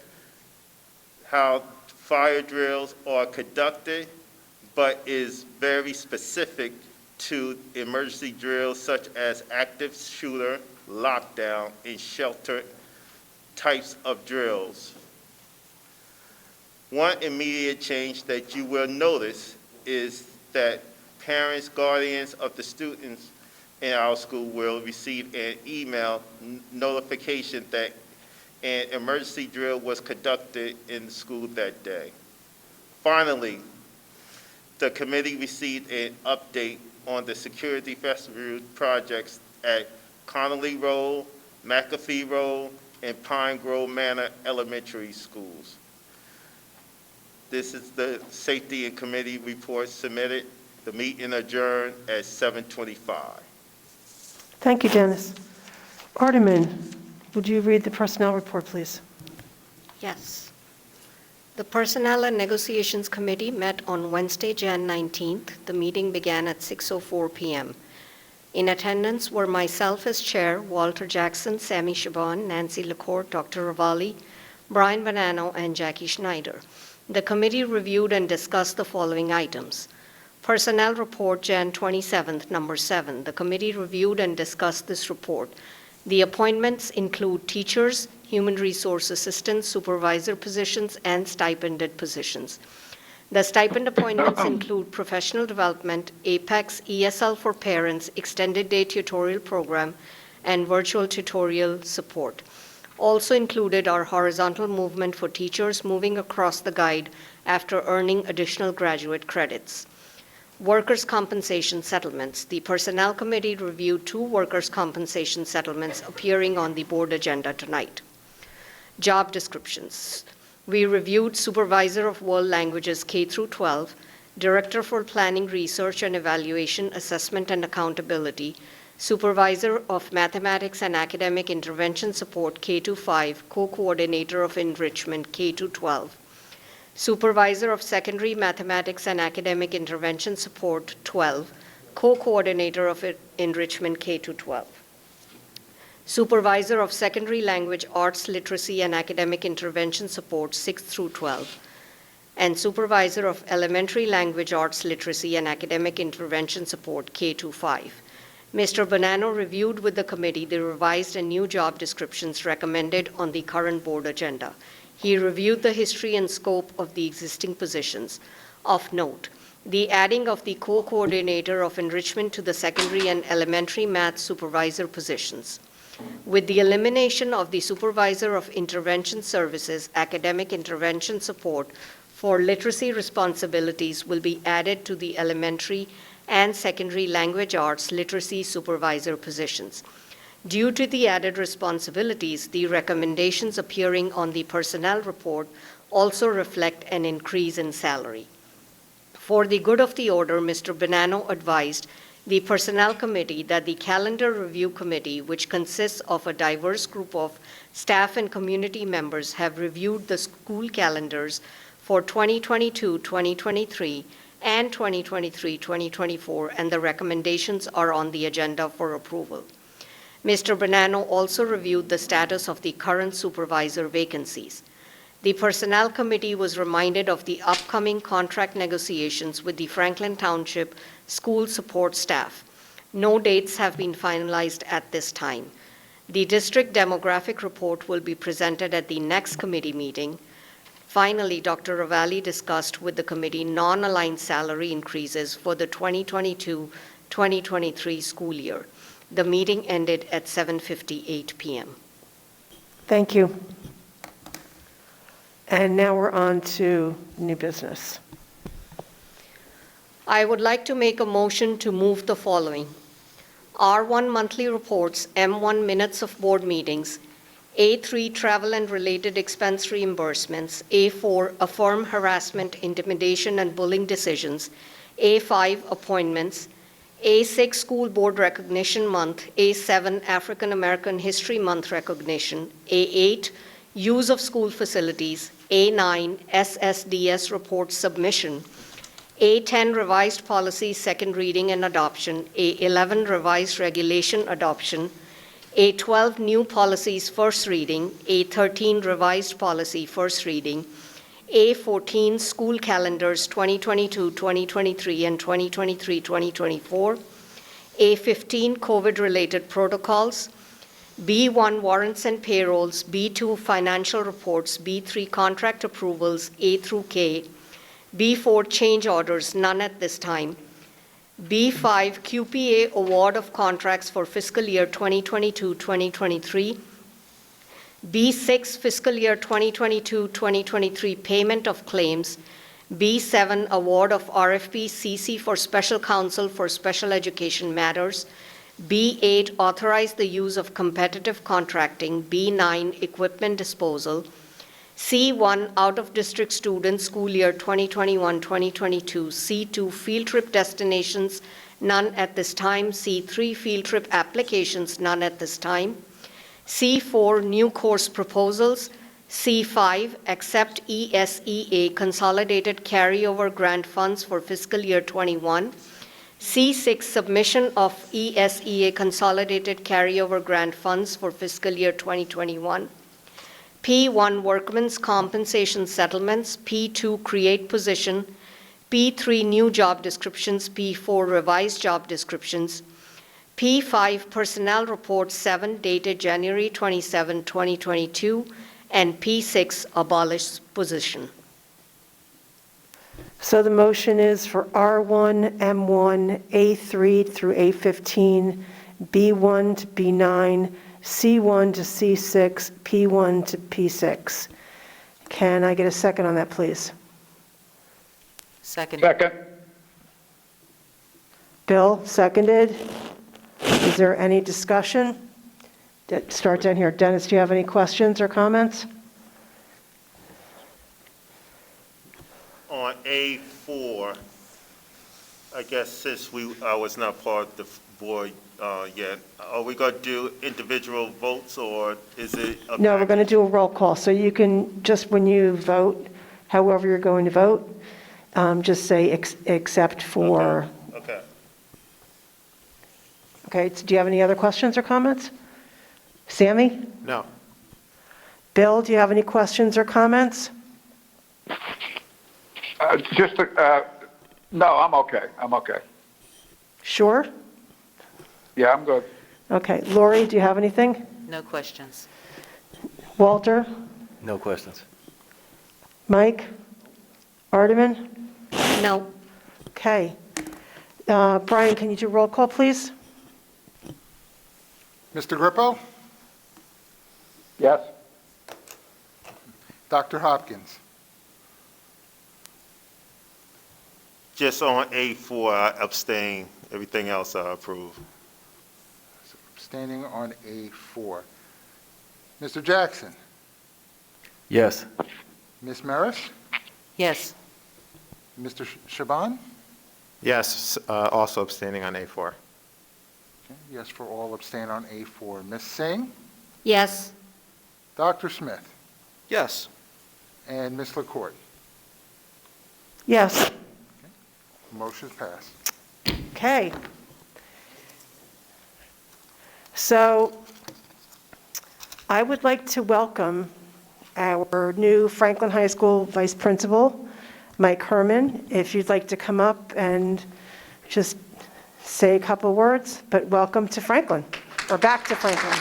how fire drills are conducted, but is very specific to emergency drills such as active shooter, lockdown, and shelter types of drills. One immediate change that you will notice is that parents, guardians of the students in our school will receive an email notification that an emergency drill was conducted in the school that day. Finally, the committee received an update on the security vestibule projects at Connolly Road, McAfee Road, and Pine Grove Manor Elementary Schools. This is the safety and committee report submitted. The meeting adjourned at 7:25. Thank you, Dennis. Ardeman, would you read the personnel report, please? Yes. The Personnel and Negotiations Committee met on Wednesday, Jan 19th. The meeting began at 6:04 p.m. In attendance were myself as chair, Walter Jackson, Sammy Shaban, Nancy LaCourte, Dr. Ravalli, Brian Bonanno, and Jackie Schneider. The committee reviewed and discussed the following items. Personnel Report, Jan 27th, number 7. The committee reviewed and discussed this report. The appointments include teachers, human resource assistants, supervisor positions, and stipended positions. The stipend appointments include professional development, APEX, ESL for parents, extended day tutorial program, and virtual tutorial support. Also included are horizontal movement for teachers moving across the guide after earning additional graduate credits. Workers' compensation settlements. The Personnel Committee reviewed 2 workers' compensation settlements appearing on the board agenda tonight. Job descriptions. We reviewed Supervisor of World Languages K through 12, Director for Planning, Research and Evaluation, Assessment and Accountability, Supervisor of Mathematics and Academic Intervention Support K to 5, Co-Coordinator of Enrichment K to 12, Supervisor of Secondary Mathematics and Academic Intervention Support 12, Co-Coordinator of Enrichment K to 12, Supervisor of Secondary Language Arts, Literacy and Academic Intervention Support 6 through 12, and Supervisor of Elementary Language Arts, Literacy and Academic Intervention Support K to 5. Mr. Bonanno reviewed with the committee the revised and new job descriptions recommended on the current board agenda. He reviewed the history and scope of the existing positions. Of note, the adding of the co-coordinator of enrichment to the secondary and elementary math supervisor positions. With the elimination of the supervisor of intervention services, academic intervention support for literacy responsibilities will be added to the elementary and secondary language arts literacy supervisor positions. Due to the added responsibilities, the recommendations appearing on the personnel report also reflect an increase in salary. For the good of the order, Mr. Bonanno advised the Personnel Committee that the Calendar Review Committee, which consists of a diverse group of staff and community members, have reviewed the school calendars for 2022-2023 and 2023-2024, and the recommendations are on the agenda for approval. Mr. Bonanno also reviewed the status of the current supervisor vacancies. The Personnel Committee was reminded of the upcoming contract negotiations with the Franklin Township school support staff. No dates have been finalized at this time. The district demographic report will be presented at the next committee meeting. Finally, Dr. Ravalli discussed with the committee non-aligned salary increases for the 2022-2023 school year. The meeting ended at 7:58 p.m. Thank you. And now we're on to new business. I would like to make a motion to move the following. R1 monthly reports, M1 minutes of board meetings, A3 travel and related expense reimbursements, A4 affirm harassment, intimidation, and bullying decisions, A5 appointments, A6 school board recognition month, A7 African American History Month recognition, A8 use of school facilities, A9 SSDS report submission, A10 revised policy, second reading and adoption. A11 revised regulation adoption. A12 new policies, first reading. A13 revised policy, first reading. A14 school calendars 2022, 2023, and 2023-2024. A15 COVID-related protocols. B1 warrants and payrolls. B2 financial reports. B3 contract approvals, A through K. B4 change orders, none at this time. B5 QPA award of contracts for fiscal year 2022-2023. B6 fiscal year 2022-2023 payment of claims. B7 award of RFP CC for special counsel for special education matters. B8 authorize the use of competitive contracting. B9 equipment disposal. C1 out-of-district students school year 2021-2022. C2 field trip destinations, none at this time. C3 field trip applications, none at this time. C4 new course proposals. C5 accept ESEA consolidated carryover grant funds for fiscal year 21. C6 submission of ESEA consolidated carryover grant funds for fiscal year 2021. P1 workmen's compensation settlements. P2 create position. P3 new job descriptions. P4 revised job descriptions. P5 personnel report 7 dated January 27, 2022, and P6 abolish position. So the motion is for R1, M1, A3 through A15, B1 to B9, C1 to C6, P1 to P6. Can I get a second on that, please? Second. Second. Bill, seconded. Is there any discussion? Start down here. Dennis, do you have any questions or comments? On A4, I guess since I was not part of the board yet, are we going to do individual votes, or is it? No, we're going to do a roll call. So you can, just when you vote, however you're going to vote, just say except for. Okay. Okay, do you have any other questions or comments? Sammy? No. Bill, do you have any questions or comments? No, I'm okay. I'm okay. Sure? Yeah, I'm good. Okay. Lori, do you have anything? No questions. Walter? No questions. Mike? Ardeman? No. Okay. Brian, can you do roll call, please? Mr. Grippo? Yes. Dr. Hopkins? Just on A4, I abstain. Everything else I approve. Abstaining on A4. Mr. Jackson? Yes. Ms. Maris? Yes. Mr. Shaban? Yes, also abstaining on A4. Okay, yes for all, abstain on A4. Ms. Singh? Yes. Dr. Smith? Yes. And Ms. LaCourte? Yes. Motion passed. Okay. So I would like to welcome our new Franklin High School Vice Principal, Mike Herman. If you'd like to come up and just say a couple words, but welcome to Franklin, or back to Franklin.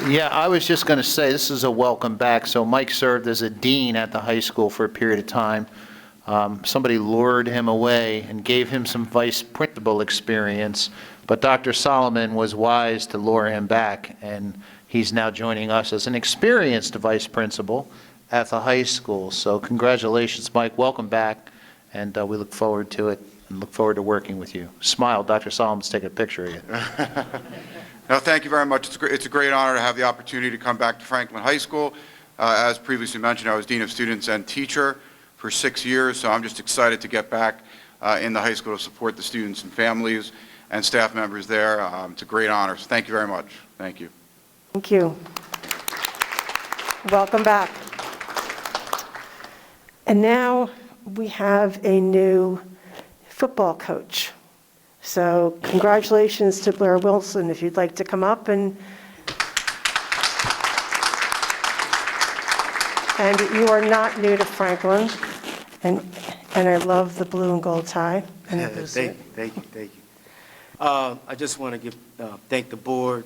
Yeah, I was just going to say, this is a welcome back. So Mike served as a dean at the high school for a period of time. Somebody lured him away and gave him some vice principal experience, but Dr. Solomon was wise to lure him back, and he's now joining us as an experienced vice principal at the high school. So congratulations, Mike. Welcome back, and we look forward to it and look forward to working with you. Smile. Dr. Solomon's taking a picture of you. No, thank you very much. It's a great honor to have the opportunity to come back to Franklin High School. As previously mentioned, I was Dean of Students and teacher for 6 years, so I'm just excited to get back in the high school to support the students and families and staff members there. It's a great honor, so thank you very much. Thank you. Thank you. Welcome back. And now we have a new football coach. So congratulations to Blair Wilson, if you'd like to come up and you are not new to Franklin, and I love the blue and gold tie. And the blue suit. Thank you. I just want to thank the board,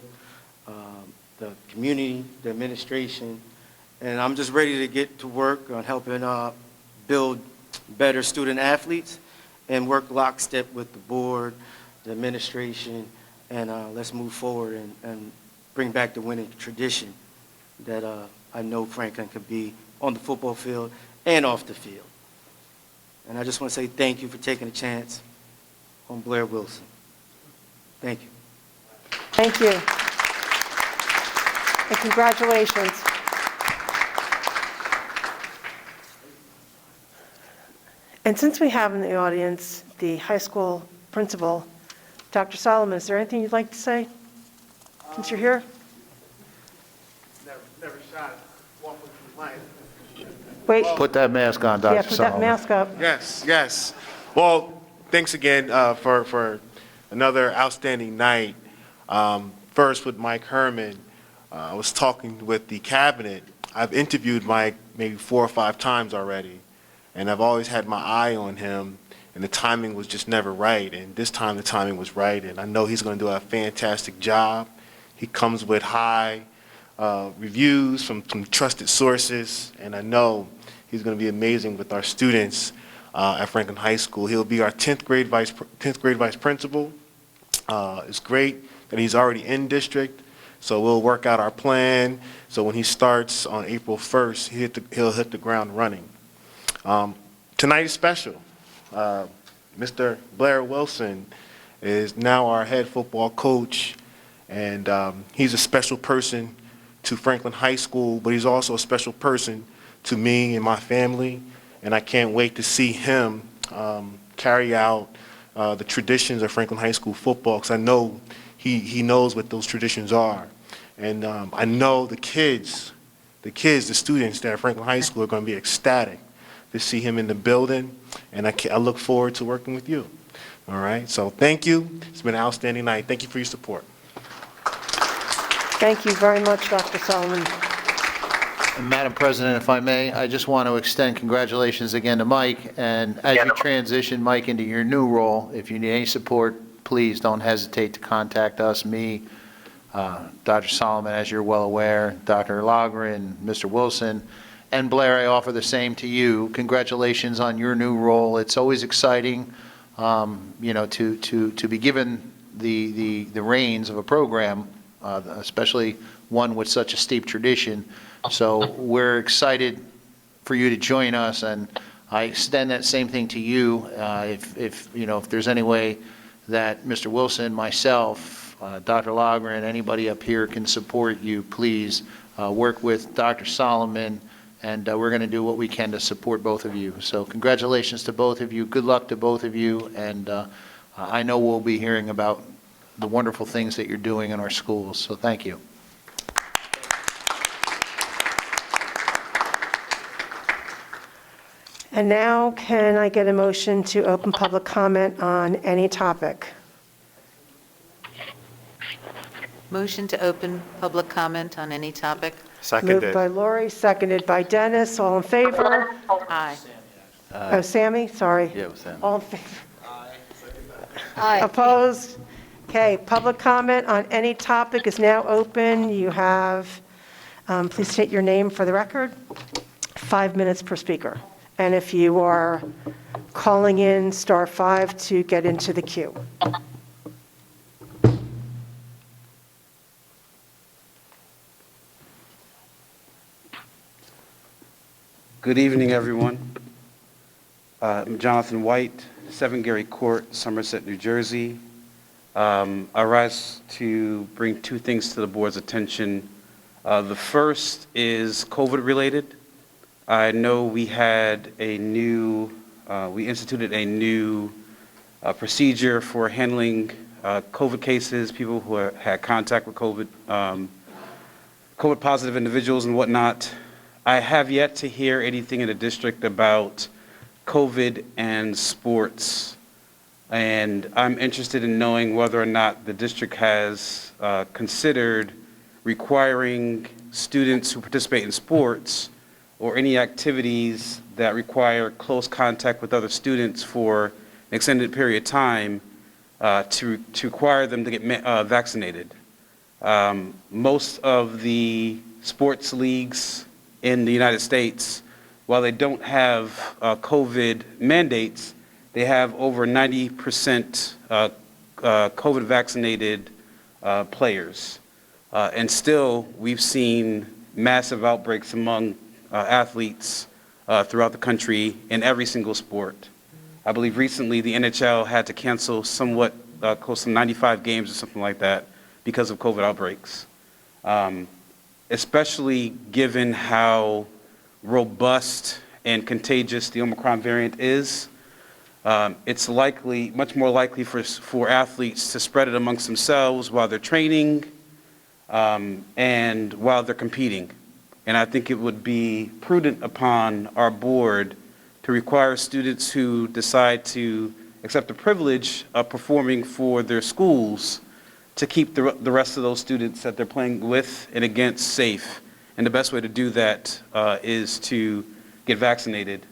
the community, the administration, and I'm just ready to get to work on helping build better student athletes and work lockstep with the board, the administration, and let's move forward and bring back the winning tradition that I know Franklin could be on the football field and off the field. And I just want to say thank you for taking a chance on Blair Wilson. Thank you. Thank you. And congratulations. And since we have in the audience the high school principal, Dr. Solomon, is there anything you'd like to say since you're here? Never shot walking through life. Wait. Put that mask on, Dr. Yeah, put that mask up. Yes. Well, thanks again for another outstanding night. First with Mike Herman, I was talking with the cabinet. I've interviewed Mike maybe 4 or 5 times already, and I've always had my eye on him, and the timing was just never right. And this time the timing was right, and I know he's going to do a fantastic job. He comes with high reviews from trusted sources, and I know he's going to be amazing with our students at Franklin High School. He'll be our 10th grade vice principal. It's great that he's already in district, so we'll work out our plan. So when he starts on April 1st, he'll hit the ground running. Tonight is special. Mr. Blair Wilson is now our head football coach, and he's a special person to Franklin High School, but he's also a special person to me and my family, and I can't wait to see him carry out the traditions of Franklin High School football, because I know he knows what those traditions are. And I know the students there at Franklin High School are going to be ecstatic to see him in the building, and I look forward to working with you. All right, so thank you. It's been an outstanding night. Thank you for your support. Thank you very much, Dr. Solomon. And Madam President, if I may, I just want to extend congratulations again to Mike. And as you transition, Mike, into your new role, if you need any support, please don't hesitate to contact us, me, Dr. Solomon, as you're well aware, Dr. Loughran, Mr. Wilson, and Blair, I offer the same to you. Congratulations on your new role. It's always exciting, to be given the reins of a program, especially one with such a steep tradition. So we're excited for you to join us, and I extend that same thing to you. If there's any way that Mr. Wilson, myself, Dr. Loughran, anybody up here can support you, please work with Dr. Solomon, and we're going to do what we can to support both of you. So congratulations to both of you. Good luck to both of you, and I know we'll be hearing about the wonderful things that you're doing in our schools. So thank you. And now, can I get a motion to open public comment on any topic? Motion to open public comment on any topic. Moved by Lori, seconded by Dennis. All in favor? Aye. Oh, Sammy, sorry. Yeah, it was Sam. All in favor? Aye. Opposed? Okay, public comment on any topic is now open. You have, please state your name for the record. 5 minutes per speaker. And if you are calling in, *5 to get into the queue. Good evening, everyone. I'm Jonathan White, 7 Gary Court, Somerset, New Jersey. I rise to bring 2 things to the board's attention. The first is COVID-related. I know we had we instituted a new procedure for handling COVID cases, people who had contact with COVID, COVID-positive individuals and whatnot. I have yet to hear anything in the district about COVID and sports. And I'm interested in knowing whether or not the district has considered requiring students who participate in sports or any activities that require close contact with other students for an extended period of time to require them to get vaccinated. Most of the sports leagues in the United States, while they don't have COVID mandates, they have over 90% COVID vaccinated players. And still, we've seen massive outbreaks among athletes throughout the country in every single sport. I believe recently the NHL had to cancel somewhat close to 95 games or something like that because of COVID outbreaks. Especially given how robust and contagious the Omicron variant is, it's likely, much more likely for athletes to spread it amongst themselves while they're training and while they're competing. And I think it would be prudent upon our board to require students who decide to accept the privilege of performing for their schools to keep the rest of those students that they're playing with and against safe. And the best way to do that is to get vaccinated.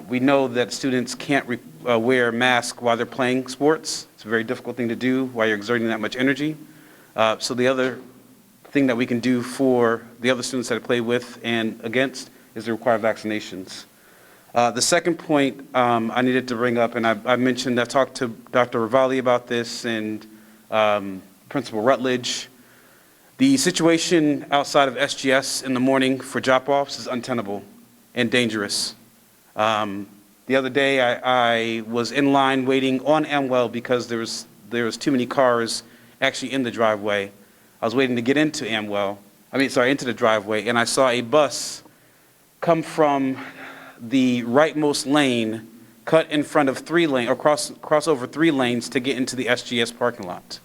We know that students can't wear masks while they're playing sports. It's a very difficult thing to do while you're exerting that much energy. So the other thing that we can do for the other students that I play with and against is to require vaccinations. The second point I needed to bring up, and I mentioned, I talked to Dr. Ravalli about this and Principal Rutledge. The situation outside of SGS in the morning for drop-offs is untenable and dangerous. The other day I was in line waiting on Amwell because there was too many cars actually in the driveway. I was waiting to get into into the driveway, and I saw a bus come from the rightmost lane, cut in front of cross over 3 lanes to get into the SGS parking lot.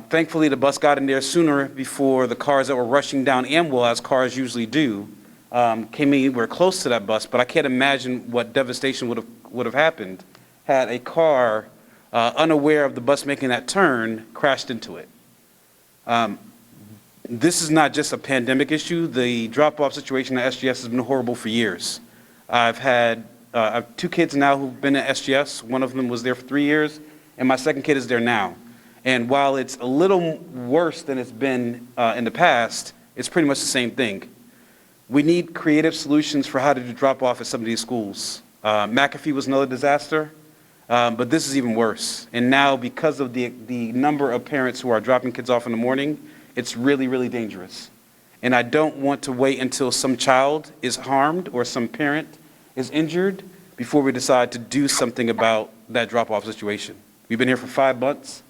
Thankfully, the bus got in there sooner before the cars that were rushing down Amwell, as cars usually do, came anywhere close to that bus. But I can't imagine what devastation would have happened had a car, unaware of the bus making that turn, crashed into it. This is not just a pandemic issue. The drop-off situation at SGS has been horrible for years. I've had 2 kids now who've been at SGS. One of them was there for 3 years, and my second kid is there now. And while it's a little worse than it's been in the past, it's pretty much the same thing. We need creative solutions for how to do drop-off at some of these schools. McAfee was another disaster, but this is even worse. And now, because of the number of parents who are dropping kids off in the morning, it's really, really dangerous. And I don't want to wait until some child is harmed or some parent is injured before we decide to do something about that drop-off situation. We've been here for 5 months.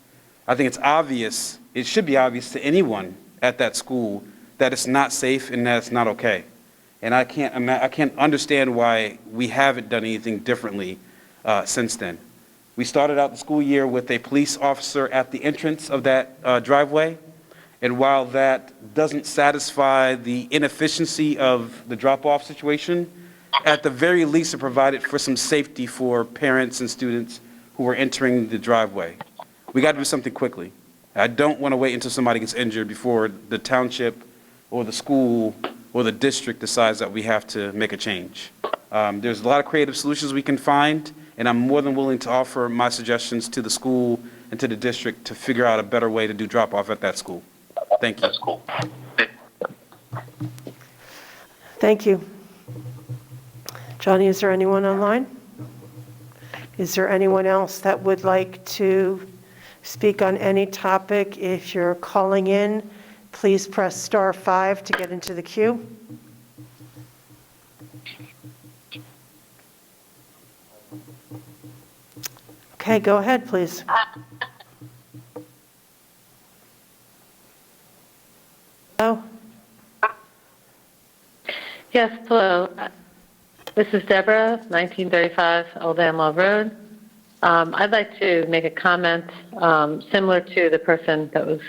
I think it's obvious, it should be obvious to anyone at that school that it's not safe and that it's not okay. And I can't understand why we haven't done anything differently since then. We started out the school year with a police officer at the entrance of that driveway. And while that doesn't satisfy the inefficiency of the drop-off situation, at the very least it provided for some safety for parents and students who were entering the driveway. We got to do something quickly. I don't want to wait until somebody gets injured before the township or the school or the district decides that we have to make a change. There's a lot of creative solutions we can find, and I'm more than willing to offer my suggestions to the school and to the district to figure out a better way to do drop-off at that school. Thank you. Thank you. Johnny, is there anyone online? Is there anyone else that would like to speak on any topic? If you're calling in, please press *5 to get into the queue. Okay, go ahead, please. Hello? Yes, hello. This is Deborah, 1935 Old Amlaw Road. I'd like to make a comment similar to the person that was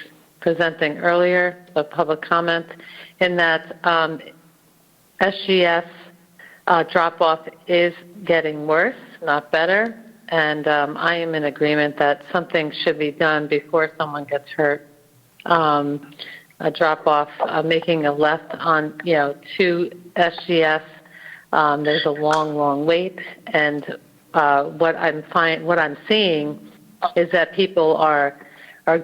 presenting earlier, the public comment, in that SGS drop-off is getting worse, not better, and I am in agreement that something should be done before someone gets hurt. A drop-off, making a left on, to SGS, there's a long, long wait, and what I'm seeing is that people are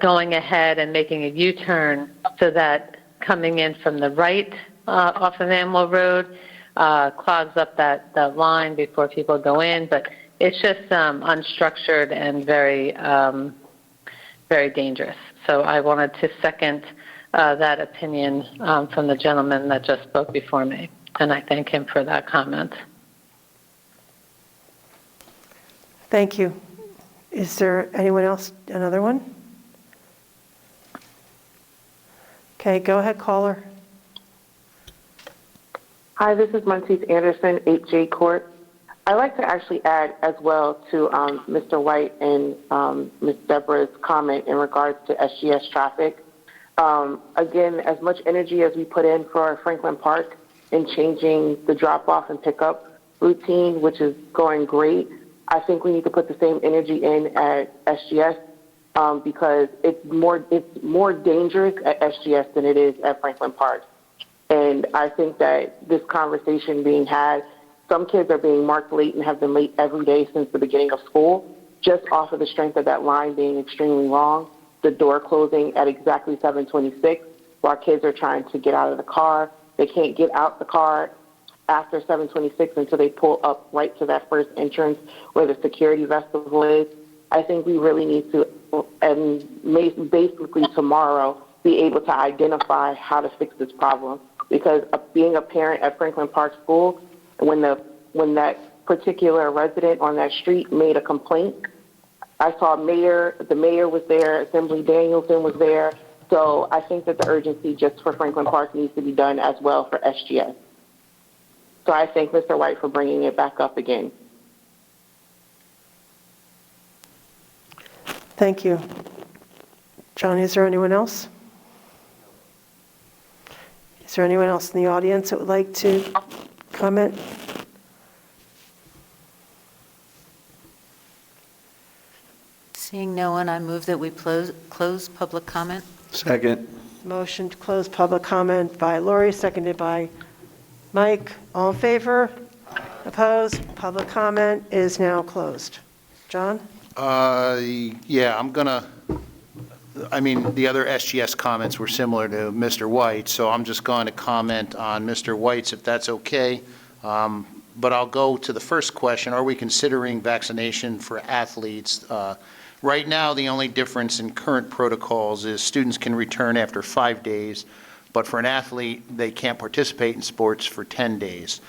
going ahead and making a U-turn so that coming in from the right off of Amwell Road clogs up that line before people go in, but it's just unstructured and very, very dangerous. So I wanted to second that opinion from the gentleman that just spoke before me, and I thank him for that comment. Thank you. Is there anyone else? Another one? Okay, go ahead, caller. Hi, this is Monteith Anderson, 8J Court. I'd like to actually add as well to Mr. White and Ms. Deborah's comment in regards to SGS traffic. Again, as much energy as we put in for Franklin Park in changing the drop-off and pickup routine, which is going great, I think we need to put the same energy in at SGS because it's more dangerous at SGS than it is at Franklin Park. And I think that this conversation being had, some kids are being marked late and have been late every day since the beginning of school, just off of the strength of that line being extremely long, the door closing at exactly 7:26, while kids are trying to get out of the car. They can't get out the car after 7:26 until they pull up right to that first entrance where the security vestibule is. I think we really need to, and basically tomorrow, be able to identify how to fix this problem. Because being a parent at Franklin Park School, when that particular resident on that street made a complaint, I saw the mayor was there, Assembly Danielson was there. So I think that the urgency just for Franklin Park needs to be done as well for SGS. So I thank Mr. White for bringing it back up again. Thank you. John, is there anyone else? Is there anyone else in the audience that would like to comment? Seeing no one, I move that we close public comment. Second. Motion to close public comment by Lori, seconded by Mike. All in favor? Opposed? Public comment is now closed. John? Yeah, the other SGS comments were similar to Mr. White, so I'm just going to comment on Mr. White's if that's okay. But I'll go to the first question. Are we considering vaccination for athletes? Right now, the only difference in current protocols is students can return after 5 days, but for an athlete, they can't participate in sports for 10 days.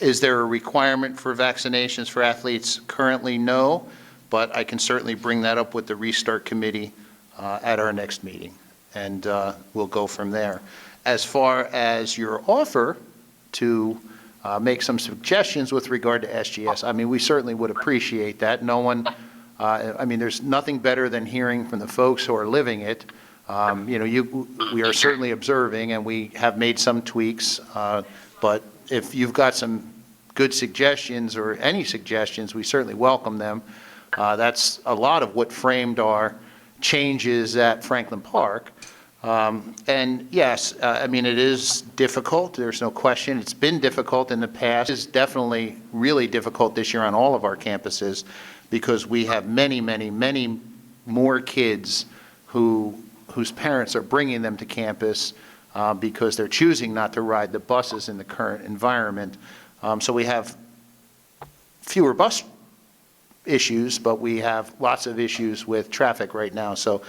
Is there a requirement for vaccinations for athletes? Currently, no, but I can certainly bring that up with the Restart Committee at our next meeting, and we'll go from there. As far as your offer to make some suggestions with regard to SGS, we certainly would appreciate that. No one, there's nothing better than hearing from the folks who are living it. We are certainly observing, and we have made some tweaks, but if you've got some good suggestions or any suggestions, we certainly welcome them. That's a lot of what framed our changes at Franklin Park. And yes, it is difficult. There's no question. It's been difficult in the past. It's definitely really difficult this year on all of our campuses because we have many, many, many more kids whose parents are bringing them to campus because they're choosing not to ride the buses in the current environment. So we have fewer bus issues, but we have lots of issues with traffic right now. So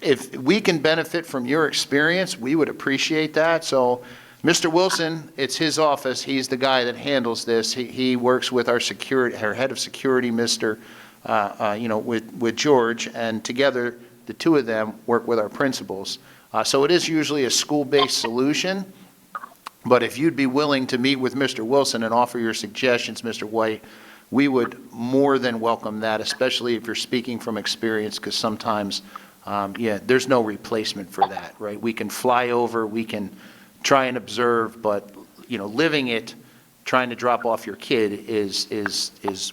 if we can benefit from your experience, we would appreciate that. So Mr. Wilson, it's his office. He's the guy that handles this. He works with our head of security, with George, and together the two of them work with our principals. So it is usually a school-based solution, but if you'd be willing to meet with Mr. Wilson and offer your suggestions, Mr. White, we would more than welcome that, especially if you're speaking from experience, because sometimes, there's no replacement for that, right? We can fly over, we can try and observe, but living it, trying to drop off your kid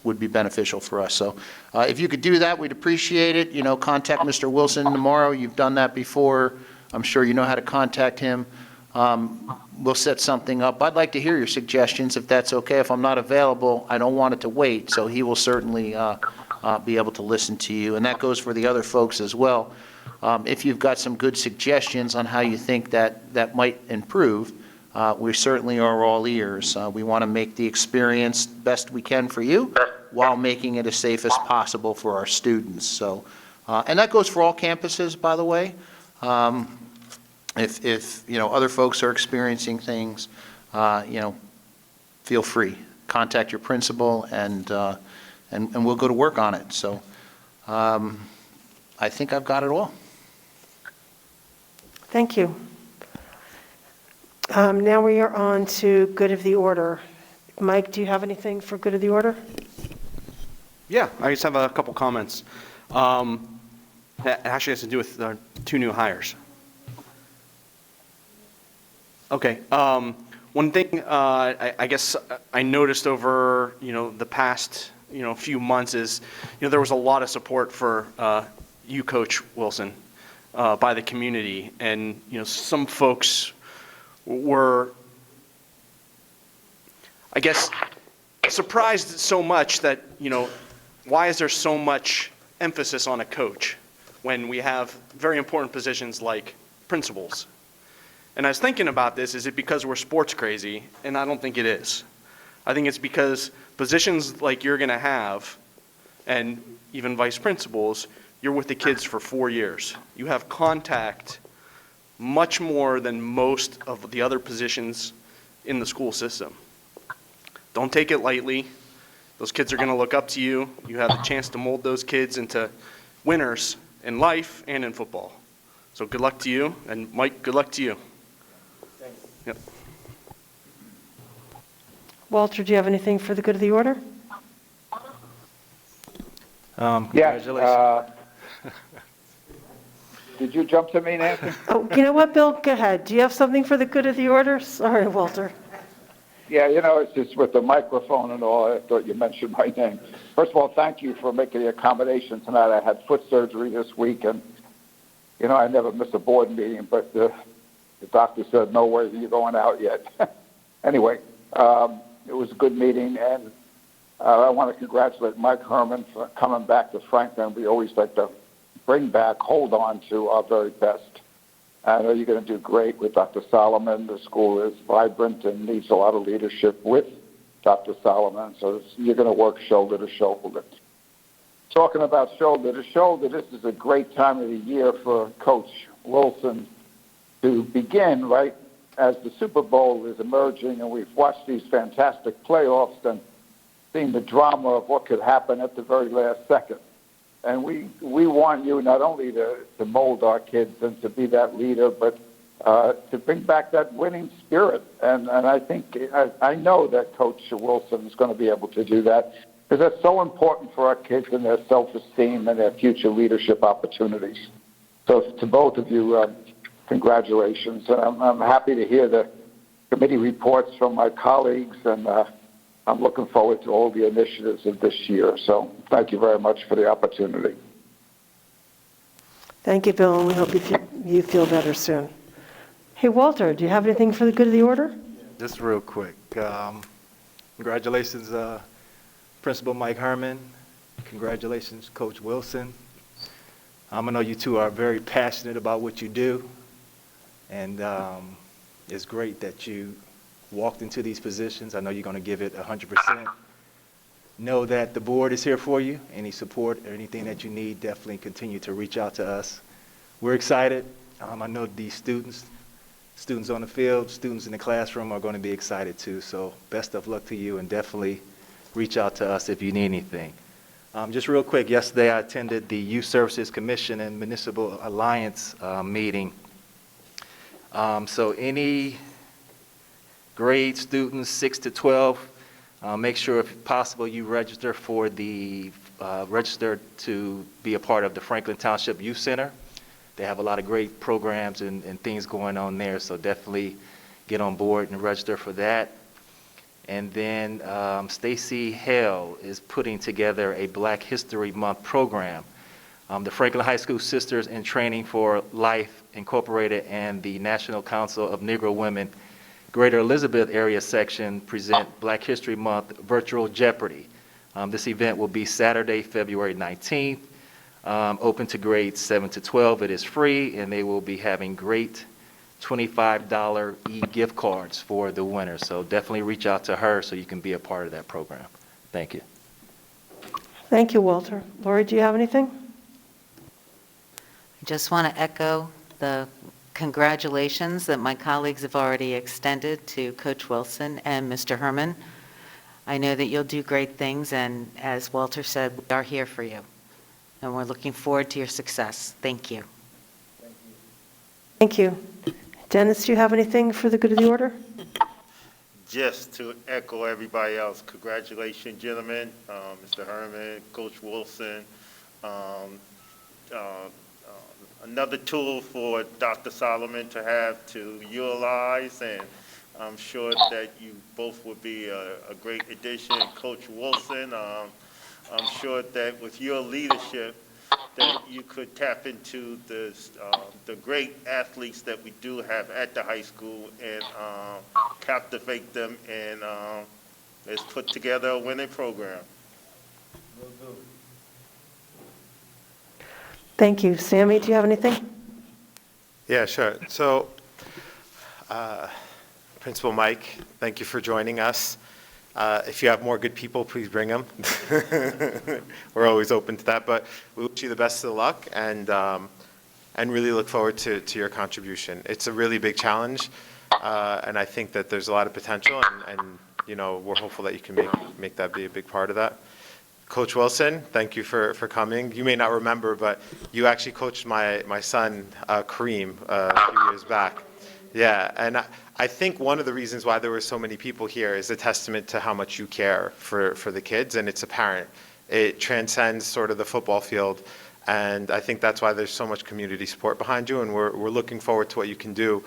would be beneficial for us. So if you could do that, we'd appreciate it. Contact Mr. Wilson tomorrow. You've done that before. I'm sure you know how to contact him. We'll set something up. I'd like to hear your suggestions, if that's okay. If I'm not available, I don't want it to wait, so he will certainly be able to listen to you. And that goes for the other folks as well. If you've got some good suggestions on how you think that might improve, we certainly are all ears. We want to make the experience best we can for you while making it as safe as possible for our students. So, and that goes for all campuses, by the way. If other folks are experiencing things, feel free. Contact your principal, and we'll go to work on it. So I think I've got it all. Thank you. Now we are on to good of the order. Mike, do you have anything for good of the order? Yeah, I just have a couple comments. That actually has to do with the 2 new hires. Okay. One thing I guess I noticed over the past few months is there was a lot of support for you, Coach Wilson, by the community, and some folks were, I guess, surprised so much that why is there so much emphasis on a coach when we have very important positions like principals? And I was thinking about this, is it because we're sports crazy? And I don't think it is. I think it's because positions like you're going to have, and even vice principals, you're with the kids for 4 years. You have contact much more than most of the other positions in the school system. Don't take it lightly. Those kids are going to look up to you. You have the chance to mold those kids into winners in life and in football. So good luck to you. And Mike, good luck to you. Yep. Walter, do you have anything for the good of the order? Yes. Did you jump to me, Nancy? Oh, you know what, Bill? Go ahead. Do you have something for the good of the order? Sorry, Walter. Yeah, it's just with the microphone and all, I thought you mentioned my name. First of all, thank you for making the accommodation tonight. I had foot surgery this week, and, I never miss a board meeting, but the doctor said, no way, you're going out yet. Anyway, it was a good meeting, and I want to congratulate Mike Herman for coming back to Franklin. We always like to hold on to our very best. I know you're going to do great with Dr. Solomon. The school is vibrant and needs a lot of leadership with Dr. Solomon, so you're going to work shoulder to shoulder. Talking about shoulder to shoulder, this is a great time of the year for Coach Wilson to begin, right, as the Super Bowl is emerging, and we've watched these fantastic playoffs and seen the drama of what could happen at the very last second. And we want you not only to mold our kids and to be that leader, but to bring back that winning spirit. And I know that Coach Wilson is going to be able to do that, because that's so important for our kids and their self-esteem and their future leadership opportunities. So to both of you, congratulations. And I'm happy to hear the committee reports from my colleagues, and I'm looking forward to all the initiatives of this year. So thank you very much for the opportunity. Thank you, Bill, and we hope you feel better soon. Hey, Walter, do you have anything for the good of the order? Just real quick. Congratulations, Principal Mike Herman. Congratulations, Coach Wilson. I know you two are very passionate about what you do, and it's great that you walked into these positions. I know you're going to give it 100%. Know that the board is here for you. Any support or anything that you need, definitely continue to reach out to us. We're excited. I know these students on the field, students in the classroom are going to be excited too. So best of luck to you, and definitely reach out to us if you need anything. Just real quick, yesterday I attended the Youth Services Commission and Municipal Alliance meeting. So any grade students 6 to 12, make sure if possible you register for register to be a part of the Franklin Township Youth Center. They have a lot of great programs and things going on there, so definitely get on board and register for that. And then Stacy Hale is putting together a Black History Month program. The Franklin High School Sisters in Training for Life Incorporated and the National Council of Negro Women Greater Elizabeth Area Section present Black History Month Virtual Jeopardy. This event will be Saturday, February 19th, open to grades 7 to 12. It is free, and they will be having great $25 e-gift cards for the winners. So definitely reach out to her so you can be a part of that program. Thank you. Thank you, Walter. Lori, do you have anything? I just want to echo the congratulations that my colleagues have already extended to Coach Wilson and Mr. Herman. I know that you'll do great things, and as Walter said, we are here for you, and we're looking forward to your success. Thank you. Thank you. Dennis, do you have anything for the good of the order? Just to echo everybody else, congratulations, gentlemen, Mr. Herman, Coach Wilson. Another tool for Dr. Solomon to have to utilize, and I'm sure that you both will be a great addition. Coach Wilson, I'm sure that with your leadership, that you could tap into the great athletes that we do have at the high school and captivate them, and let's put together a winning program. Thank you. Sammy, do you have anything? Yeah, sure. So, Principal Mike, thank you for joining us. If you have more good people, please bring them. We're always open to that, but we wish you the best of luck, and really look forward to your contribution. It's a really big challenge, and I think that there's a lot of potential, and you know, we're hopeful that you can make that be a big part of that. Coach Wilson, thank you for coming. You may not remember, but you actually coached my son, Kareem, a few years back. Yeah, and I think one of the reasons why there were so many people here is a testament to how much you care for the kids, and it's apparent. It transcends sort of the football field, and I think that's why there's so much community support behind you, and we're looking forward to what you can do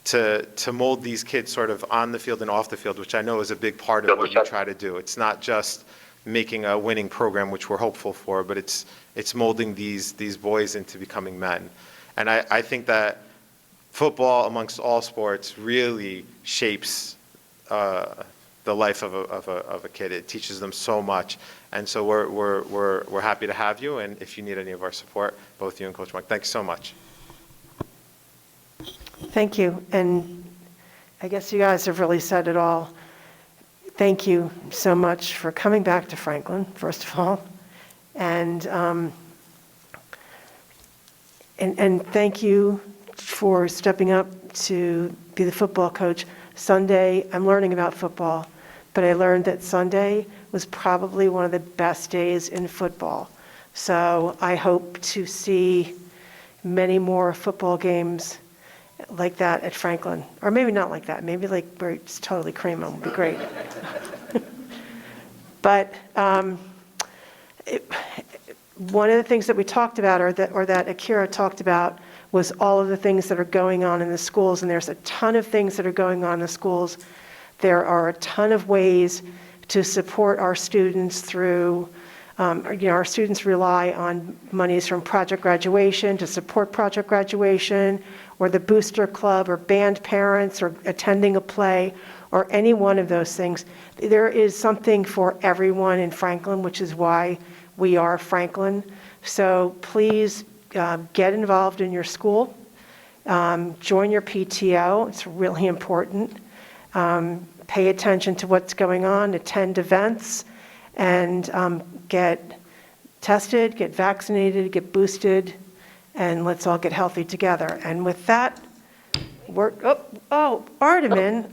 to mold these kids sort of on the field and off the field, which I know is a big part of what you try to do. It's not just making a winning program, which we're hopeful for, but it's molding these boys into becoming men. And I think that football, amongst all sports, really shapes the life of a kid. It teaches them so much, and so we're happy to have you. And if you need any of our support, both you and Coach Mike, thanks so much. Thank you. And I guess you guys have really said it all. Thank you so much for coming back to Franklin, first of all, and thank you for stepping up to be the football coach. Sunday, I'm learning about football, but I learned that Sunday was probably one of the best days in football. So I hope to see many more football games like that at Franklin. Or maybe not like that, maybe like where it's totally cream would be great. But one of the things that we talked about, or that Akira talked about, was all of the things that are going on in the schools, and there's a ton of things that are going on in the schools. There are a ton of ways to support our students through, our students rely on monies from Project Graduation to support Project Graduation, or the Booster Club, or band parents, or attending a play, or any one of those things. There is something for everyone in Franklin, which is why we are Franklin. So please get involved in your school. Join your PTO. It's really important. Pay attention to what's going on. Attend events, and get tested, get vaccinated, get boosted, and let's all get healthy together. And with that, Ardeman,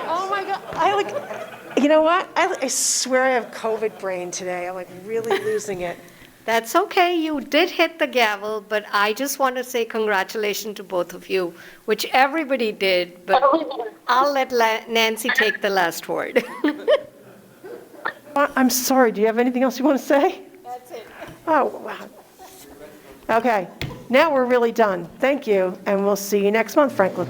oh my God, you know what? I swear I have COVID brain today. I'm like really losing it. That's okay. You did hit the gavel, but I just want to say congratulations to both of you, which everybody did, but I'll let Nancy take the last word. I'm sorry. Do you have anything else you want to say? That's it. Oh, wow. Okay. Now we're really done. Thank you, and we'll see you next month, Franklin.